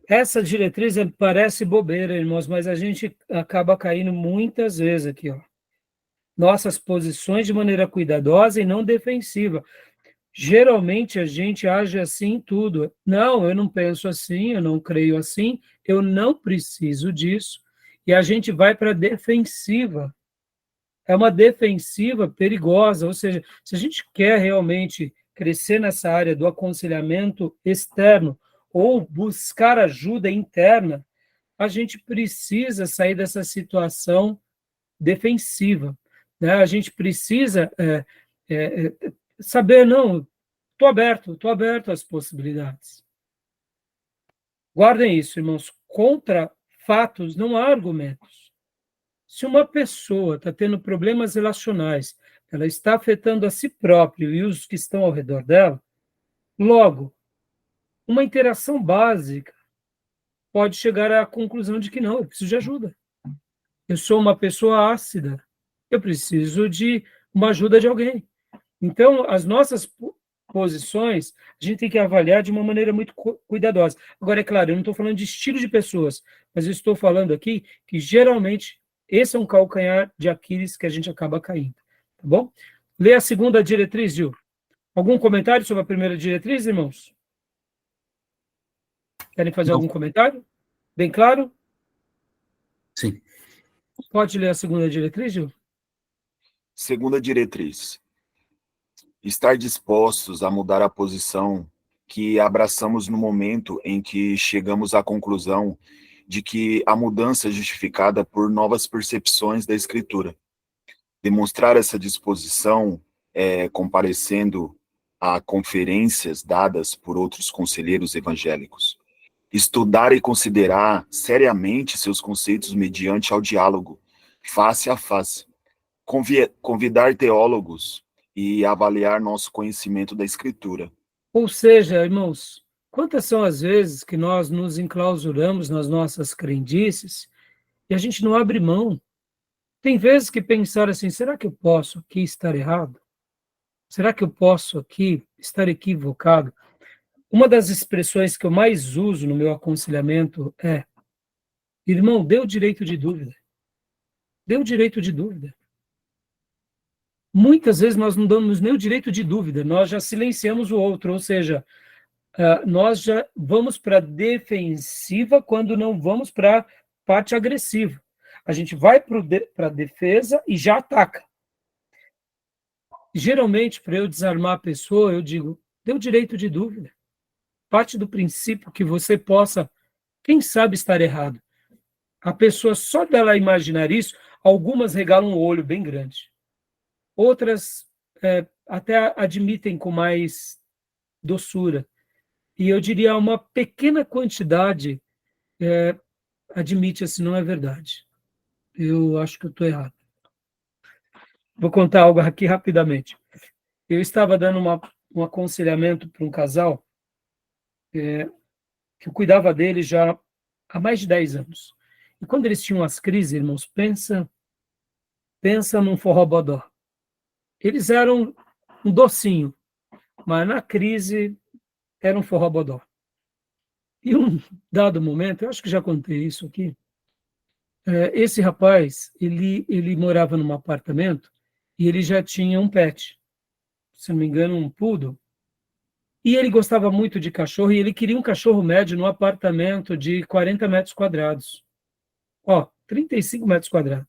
Speaker 1: Essa diretriz parece bobeira, irmãos, mas a gente acaba caindo muitas vezes aqui, ó. Nossas posições de maneira cuidadosa e não defensiva. Geralmente a gente age assim em tudo. Não, eu não penso assim, eu não creio assim, eu não preciso disso. E a gente vai para a defensiva. é uma defensiva perigosa, ou seja, se a gente quer realmente crescer nessa área do aconselhamento externo ou buscar ajuda interna, a gente precisa sair dessa situação defensiva, né? A gente precisa saber, não, estou aberto às possibilidades. Guardem isso, irmãos, contra fatos não há argumentos. Se uma pessoa está tendo problemas relacionais, ela está afetando a si própria e os que estão ao redor dela, logo, uma interação básica pode chegar à conclusão de que não, eu preciso de ajuda. Eu sou uma pessoa ácida, eu preciso de uma ajuda de alguém. Então, as nossas posições, a gente tem que avaliar de uma maneira muito cuidadosa. Agora, é claro, eu não estou falando de estilo de pessoas, mas eu estou falando aqui que, geralmente, esse é um calcanhar de Aquiles que a gente acaba caindo. Tá bom? Lê a segunda diretriz, Gil. Algum comentário sobre a primeira diretriz, irmãos? Querem fazer algum comentário? Bem claro?
Speaker 5: Sim.
Speaker 1: Pode ler a segunda diretriz, Gil?
Speaker 3: Segunda diretriz: estar dispostos a mudar a posição que abraçamos no momento em que chegamos à conclusão de que a mudança é justificada por novas percepções da Escritura. Demonstrar essa disposição comparecendo a conferências dadas por outros conselheiros evangélicos. Estudar e considerar seriamente seus conceitos mediante ao diálogo, face a face. Convidar teólogos e avaliar nosso conhecimento da Escritura.
Speaker 1: Ou seja, irmãos, quantas são as vezes que nós nos enclausuramos nas nossas crendices e a gente não abre mão? Tem vezes que pensar assim, será que eu posso aqui estar errado? Será que eu posso aqui estar equivocado? Uma das expressões que eu mais uso no meu aconselhamento é: irmão, dê o direito de dúvida. Dê o direito de dúvida. Muitas vezes nós não damos nem o direito de dúvida, nós já silenciamos o outro, ou seja, nós já vamos para a defensiva quando não vamos para a parte agressiva. A gente vai para a defesa e já ataca. Geralmente, para eu desarmar a pessoa, eu digo, dê o direito de dúvida. Parte do princípio que você possa, quem sabe, estar errado. A pessoa, só dela imaginar isso, algumas regalam um olho bem grande. Outras até admitem com mais doçura. E eu diria uma pequena quantidade admite assim, não é verdade. Eu acho que eu estou errado. Vou contar algo aqui rapidamente. Eu estava dando um aconselhamento para um casal que eu cuidava dele já há mais de 10 anos. E quando eles tinham as crises, irmãos, pensa num forró-bodó. Eles eram um docinho, mas na crise era um forró-bodó. E um dado momento, eu acho que já contei isso aqui, esse rapaz, ele morava num apartamento e ele já tinha um pet, se não me engano, um poodle. E ele gostava muito de cachorro e ele queria um cachorro médio num apartamento de 40 metros quadrados. 35 metros quadrados.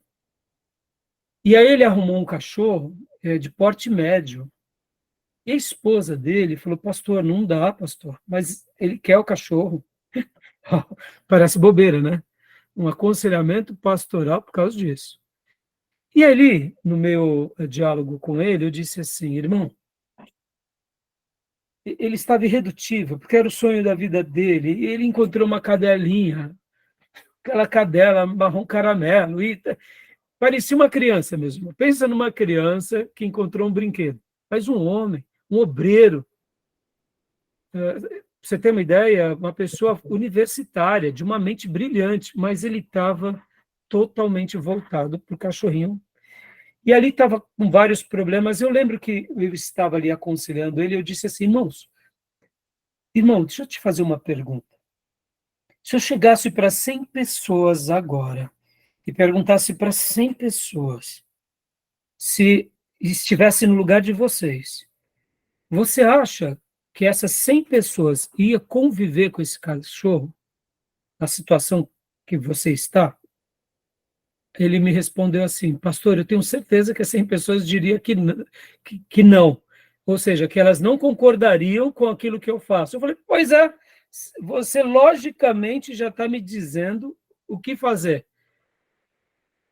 Speaker 1: E aí ele arrumou um cachorro de porte médio. E a esposa dele falou, pastor, não dá, pastor, mas ele quer o cachorro. Parece bobeira, né? Um aconselhamento pastoral por causa disso. E ali, no meu diálogo com ele, eu disse assim, irmão, ele estava irredutível, porque era o sonho da vida dele, e ele encontrou uma cadelinha, aquela cadela marrom caramelo, e parecia uma criança mesmo. Pensa numa criança que encontrou um brinquedo, mas um homem, um obreiro, você tem uma ideia, uma pessoa universitária, de uma mente brilhante, mas ele estava totalmente voltado para o cachorrinho. E ali estava com vários problemas. Eu lembro que eu estava ali aconselhando ele, eu disse assim, irmão, deixa eu te fazer uma pergunta. Se eu chegasse para 100 pessoas agora e perguntasse para 100 pessoas se estivesse no lugar de vocês, você acha que essas 100 pessoas iam conviver com esse cachorro na situação que você está? ele me respondeu assim: pastor, eu tenho certeza que as 100 pessoas diriam que não, ou seja, que elas não concordariam com aquilo que eu faço. Eu falei: pois é, você logicamente já está me dizendo o que fazer.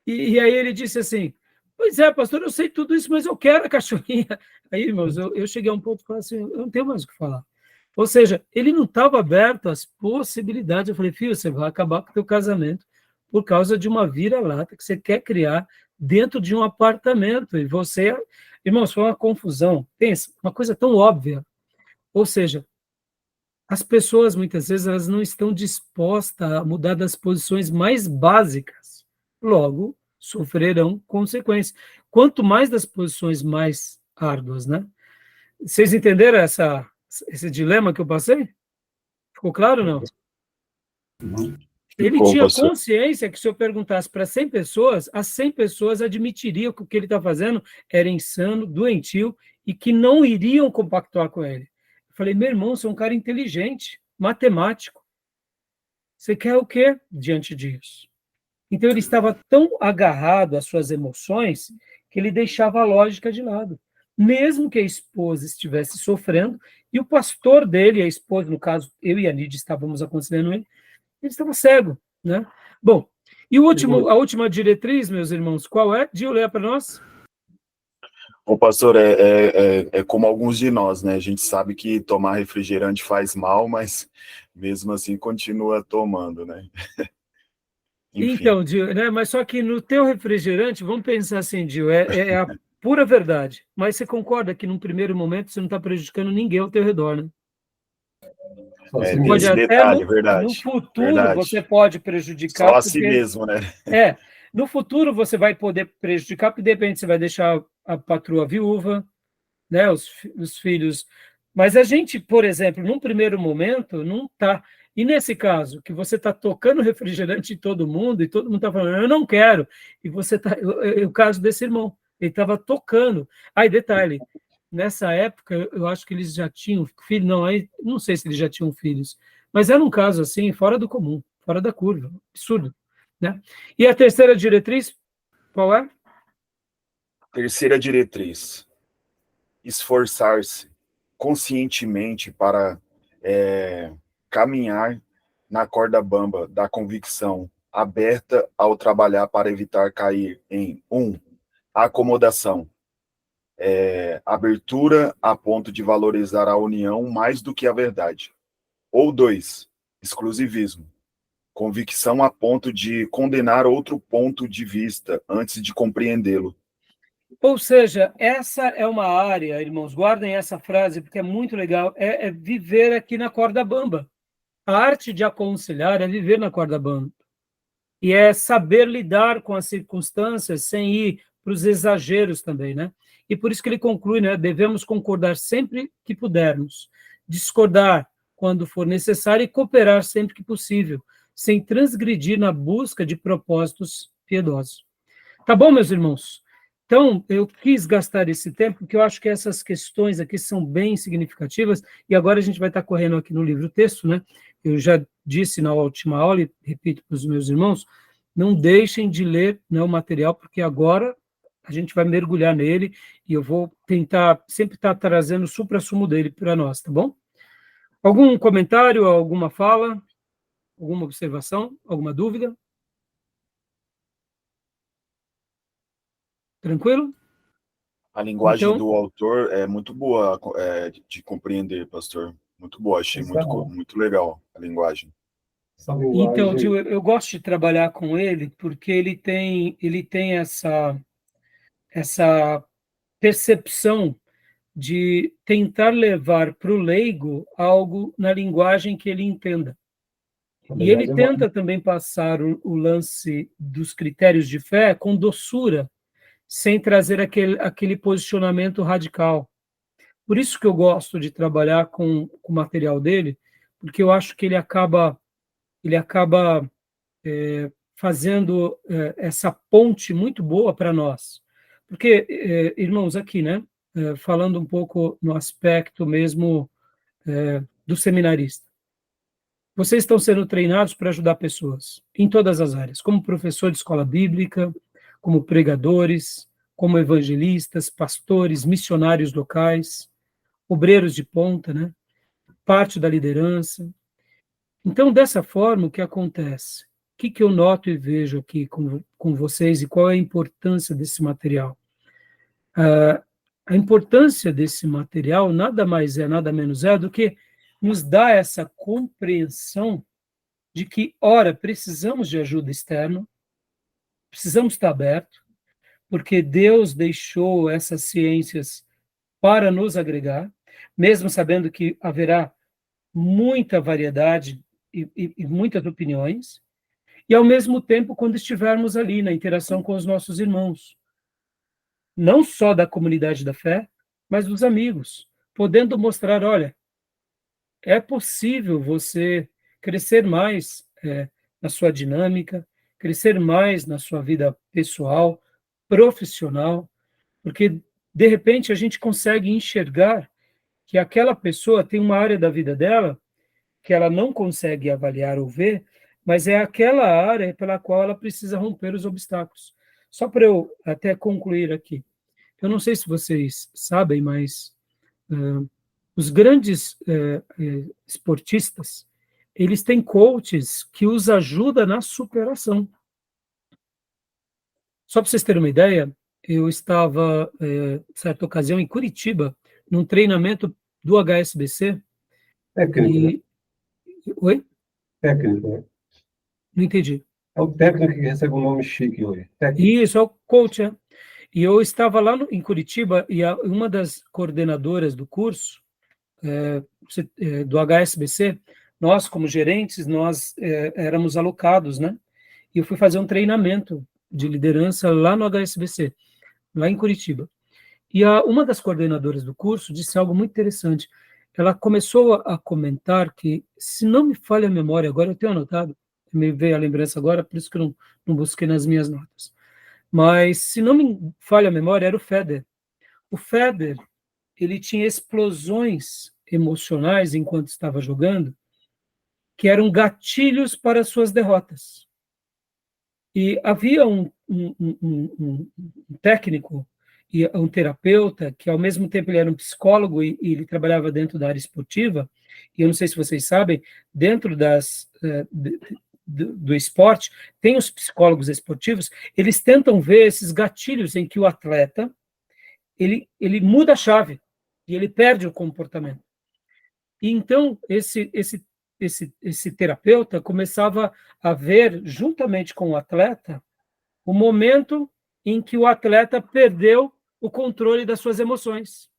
Speaker 1: E aí ele disse assim: pois é, pastor, eu sei tudo isso, mas eu quero a cachorrinha. Aí, irmãos, eu cheguei a um ponto e falei assim: eu não tenho mais o que falar. Ou seja, ele não estava aberto às possibilidades. Eu falei: filho, você vai acabar com o teu casamento por causa de uma vira-lata que você quer criar dentro de um apartamento. E você, irmãos, foi uma confusão. Pensa, uma coisa tão óbvia. Ou seja, as pessoas, muitas vezes, elas não estão dispostas a mudar das posições mais básicas. Logo, sofrerão consequências. Quanto mais das posições mais árduas, né? Vocês entenderam esse dilema que eu passei? Ficou claro ou não? Ele
Speaker 3: Ficou,
Speaker 1: tinha
Speaker 3: pastor.
Speaker 1: consciência que se eu perguntasse para 100 pessoas, as 100 pessoas admitiriam que o que ele está fazendo era insano, doentio, e que não iriam compactuar com ele. Eu falei: meu irmão, você é um cara inteligente, matemático. Você quer o quê diante disso? Então ele estava tão agarrado às suas emoções que ele deixava a lógica de lado. Mesmo que a esposa estivesse sofrendo, e o pastor dele, a esposa, no caso, eu e a Nídia estávamos aconselhando ele, ele estava cego, né? Bom, e a última diretriz, meus irmãos, qual é? Gil, lê para nós.
Speaker 3: O pastor, é como alguns de nós, né? A gente sabe que tomar refrigerante faz mal, mas mesmo assim continua tomando, né? Enfim.
Speaker 1: Então, Gil, né? Mas só que no teu refrigerante, vamos pensar assim, Gil, é a pura verdade. Mas você concorda que num primeiro momento você não está prejudicando ninguém ao teu redor, né? Você
Speaker 3: Tem
Speaker 1: pode
Speaker 3: esse
Speaker 1: até
Speaker 3: detalhe,
Speaker 1: no
Speaker 3: verdade.
Speaker 1: futuro você
Speaker 3: Verdade.
Speaker 1: pode prejudicar,
Speaker 3: Só a si
Speaker 1: porque
Speaker 3: mesmo, né?
Speaker 1: no futuro você vai poder prejudicar, porque de repente você vai deixar a patroa viúva, né, os filhos. Mas a gente, por exemplo, num primeiro momento, não está. E nesse caso, que você está tocando refrigerante em todo mundo, e todo mundo está falando, eu não quero, e você está. O caso desse irmão, ele estava tocando. Aí, detalhe, nessa época, eu acho que eles já tinham filho, não, aí, não sei se eles já tinham filhos, mas era um caso assim, fora do comum, fora da curva, absurdo. Né? E a terceira diretriz, qual é?
Speaker 3: Terceira diretriz: esforçar-se conscientemente para caminhar na corda bamba da convicção, aberta ao trabalhar para evitar cair em acomodação, abertura a ponto de valorizar a união mais do que a verdade. Ou 2, exclusivismo, convicção a ponto de condenar outro ponto de vista antes de compreendê-lo.
Speaker 1: Ou seja, essa é uma área, irmãos, guardem essa frase, porque é muito legal, é viver aqui na corda bamba. A arte de aconselhar é viver na corda bamba. E é saber lidar com as circunstâncias sem ir para os exageros também, né? E por isso que ele conclui, né? Devemos concordar sempre que pudermos, discordar quando for necessário e cooperar sempre que possível, sem transgredir na busca de propósitos piedosos. Tá bom, meus irmãos? Então, eu quis gastar esse tempo, porque eu acho que essas questões aqui são bem significativas, e agora a gente vai estar correndo aqui no livro-texto, né? Eu já disse na última aula, e repito para os meus irmãos, não deixem de ler, né, o material, porque agora a gente vai mergulhar nele, e eu vou tentar sempre estar trazendo o supra-sumo dele para nós, tá bom? Algum comentário, alguma fala, alguma observação, alguma dúvida? Tranquilo?
Speaker 3: A linguagem
Speaker 1: Então,
Speaker 3: do autor é muito boa de compreender, pastor. Muito boa, achei muito legal a linguagem.
Speaker 1: Então, Gil, eu gosto de trabalhar com ele porque ele tem essa percepção de tentar levar para o leigo algo na linguagem que ele entenda. E ele tenta também passar o lance dos critérios de fé com doçura, sem trazer aquele posicionamento radical. Por isso que eu gosto de trabalhar com o material dele, porque eu acho que ele acaba fazendo essa ponte muito boa para nós. Porque, irmãos, aqui, né, falando um pouco no aspecto mesmo do seminarista. vocês estão sendo treinados para ajudar pessoas em todas as áreas, como professor de escola bíblica, como pregadores, como evangelistas, pastores, missionários locais, obreiros de ponta, né? Parte da liderança. Então, dessa forma, o que acontece? O que eu noto e vejo aqui com vocês e qual é a importância desse material? A importância desse material nada mais é, nada menos é do que nos dá essa compreensão de que, ora, precisamos de ajuda externa, precisamos estar abertos, porque Deus deixou essas ciências para nos agregar, mesmo sabendo que haverá muita variedade e muitas opiniões, e ao mesmo tempo, quando estivermos ali na interação com os nossos irmãos, não só da comunidade da fé, mas dos amigos, podendo mostrar, olha, é possível você crescer mais na sua dinâmica, crescer mais na sua vida pessoal, profissional, porque, de repente, a gente consegue enxergar que aquela pessoa tem uma área da vida dela que ela não consegue avaliar ou ver, mas é aquela área pela qual ela precisa romper os obstáculos. Só para eu até concluir aqui, eu não sei se vocês sabem, mas os grandes esportistas, eles têm coaches que os ajudam na superação. Só para vocês terem uma ideia, eu estava, certa ocasião, em Curitiba, num treinamento do HSBC.
Speaker 4: Técnico, né?
Speaker 1: Oi?
Speaker 4: Técnico, né?
Speaker 1: Não entendi.
Speaker 4: É o técnico que recebe um nome chique hoje. Técnico.
Speaker 1: Isso, é o coach, é. E eu estava lá em Curitiba e uma das coordenadoras do curso, do HSBC, nós, como gerentes, nós éramos alocados, né? E eu fui fazer um treinamento de liderança lá no HSBC, lá em Curitiba. E uma das coordenadoras do curso disse algo muito interessante. Ela começou a comentar que, se não me falha a memória, agora eu tenho anotado, me veio a lembrança agora, por isso que eu não busquei nas minhas notas. Mas, se não me falha a memória, era o Federer. O Federer, ele tinha explosões emocionais enquanto estava jogando, que eram gatilhos para suas derrotas. E havia um técnico e um terapeuta, que ao mesmo tempo ele era um psicólogo e ele trabalhava dentro da área esportiva, e eu não sei se vocês sabem, dentro do esporte, tem os psicólogos esportivos, eles tentam ver esses gatilhos em que o atleta ele muda a chave e ele perde o comportamento. E então esse terapeuta começava a ver, juntamente com o atleta, o momento em que o atleta perdeu o controle das suas emoções.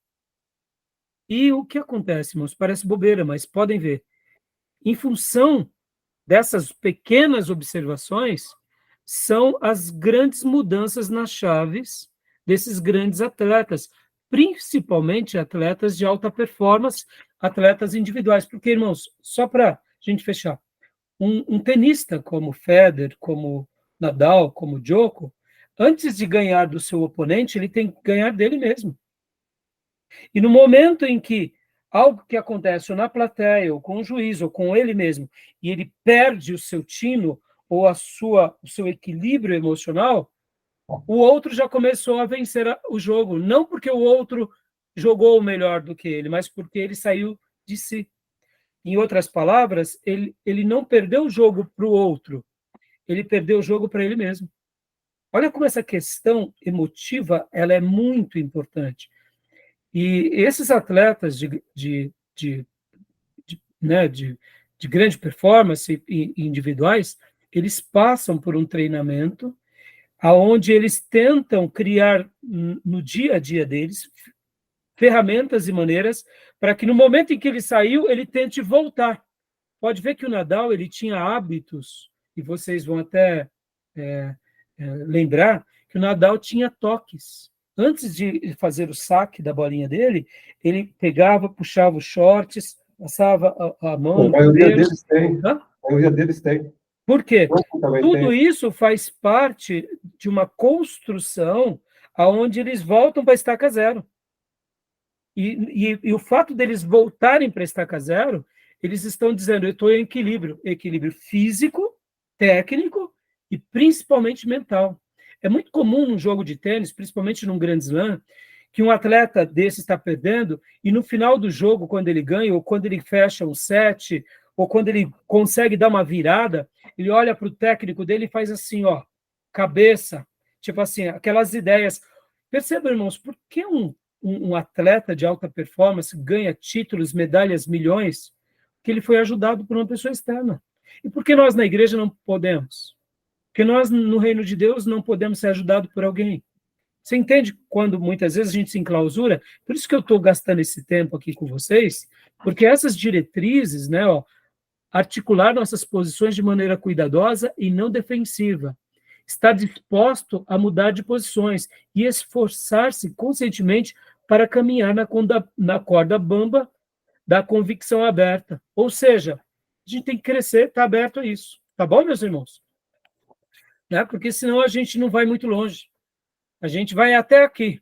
Speaker 1: E o que acontece, irmãos? Parece bobeira, mas podem ver. Em função dessas pequenas observações, são as grandes mudanças nas chaves desses grandes atletas, principalmente atletas de alta performance, atletas individuais. Porque, irmãos, só para a gente fechar, um tenista como Federer, como Nadal, como Djokovic, antes de ganhar do seu oponente, ele tem que ganhar dele mesmo. E no momento em que algo que acontece ou na plateia, ou com o juiz, ou com ele mesmo, e ele perde o seu tino, ou o seu equilíbrio emocional, o outro já começou a vencer o jogo. Não porque o outro jogou melhor do que ele, mas porque ele saiu de si. Em outras palavras, ele não perdeu o jogo para o outro, ele perdeu o jogo para ele mesmo. Olha como essa questão emotiva ela é muito importante. E esses atletas de grande performance e individuais, eles passam por um treinamento onde eles tentam criar no dia a dia deles ferramentas e maneiras para que no momento em que ele saiu, ele tente voltar. Pode ver que o Nadal ele tinha hábitos, e vocês vão até lembrar que o Nadal tinha toques. Antes de fazer o saque da bolinha dele, ele pegava, puxava os shorts, passava a mão.
Speaker 4: A maioria deles tem. A maioria deles tem.
Speaker 1: Por quê? Tudo isso faz parte de uma construção onde eles voltam para a estaca zero. E o fato deles voltarem para a estaca zero, eles estão dizendo, eu estou em equilíbrio físico, técnico e principalmente mental. É muito comum num jogo de tênis, principalmente num Grand Slam, que um atleta desse está perdendo e no final do jogo, quando ele ganha, ou quando ele fecha um set, ou quando ele consegue dar uma virada, ele olha para o técnico dele e faz assim, ó, cabeça, tipo assim, aquelas ideias. Percebam, irmãos, por que um atleta de alta performance ganha títulos, medalhas, milhões? Porque ele foi ajudado por uma pessoa externa. E por que nós na igreja não podemos? Porque nós, no reino de Deus, não podemos ser ajudados por alguém. Você entende quando muitas vezes a gente se enclausura? Por isso que eu estou gastando esse tempo aqui com vocês, porque essas diretrizes, né, ó, articular nossas posições de maneira cuidadosa e não defensiva, estar disposto a mudar de posições e esforçar-se conscientemente para caminhar na corda bamba da convicção aberta. Ou seja, a gente tem que crescer, estar aberto a isso. Tá bom, meus irmãos? Né? Porque senão a gente não vai muito longe. A gente vai até aqui.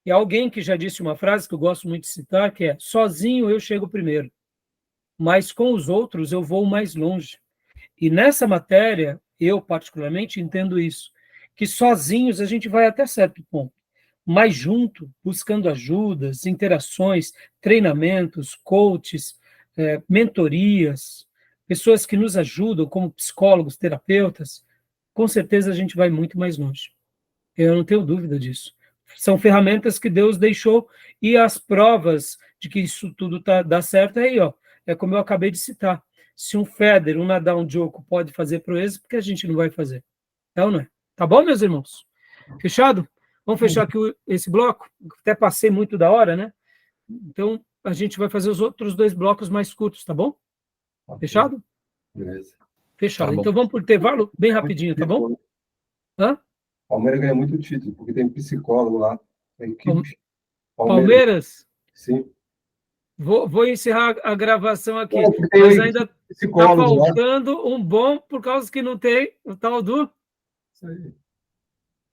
Speaker 1: E alguém que já disse uma frase que eu gosto muito de citar, que é: sozinho eu chego primeiro, mas com os outros eu vou mais longe. E nessa matéria, eu particularmente entendo isso, que sozinhos a gente vai até certo ponto, mas junto, buscando ajudas, interações, treinamentos, coaches, mentorias, pessoas que nos ajudam como psicólogos, terapeutas, com certeza a gente vai muito mais longe. Eu não tenho dúvida disso. São ferramentas que Deus deixou e as provas de que isso tudo dá certo é aí, ó. É como eu acabei de citar. Se um Federer, um Nadal, um Djokovic pode fazer proeza, por que a gente não vai fazer? É ou não é? Tá bom, meus irmãos? Fechado? Vamos fechar aqui esse bloco? Até passei muito da hora, né? Então, a gente vai fazer os outros 2 blocos mais curtos, tá bom? Fechado?
Speaker 4: Beleza.
Speaker 1: Fechado.
Speaker 5: Tá bom.
Speaker 1: Então, vamos por intervalo bem rapidinho, tá bom? Hã?
Speaker 4: Palmeiras ganha muito título, porque tem psicólogo lá. A equipe.
Speaker 1: Palmeiras?
Speaker 4: Sim.
Speaker 1: Vou encerrar a gravação aqui,
Speaker 4: Não, porque
Speaker 1: mas
Speaker 4: tem
Speaker 1: ainda está
Speaker 4: psicólogos lá.
Speaker 1: faltando um bom, por causa que não tem o tal do...
Speaker 4: Isso aí.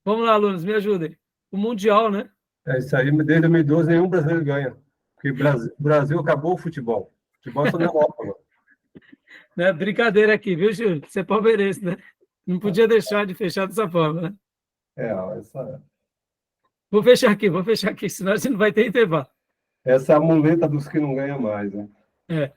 Speaker 1: Vamos lá, alunos, me ajudem. O Mundial, né?
Speaker 4: É isso aí, desde 2012 nenhum brasileiro ganha. Porque o Brasil acabou o futebol. O futebol só na Europa agora.
Speaker 1: Né? Brincadeira aqui, viu, Júlio? Você é palmeirense, né? Não podia deixar de fechar dessa forma, né? Vou fechar aqui, senão a gente não vai ter intervalo.
Speaker 4: Essa é a muleta dos que não ganham mais, né?
Speaker 1: É.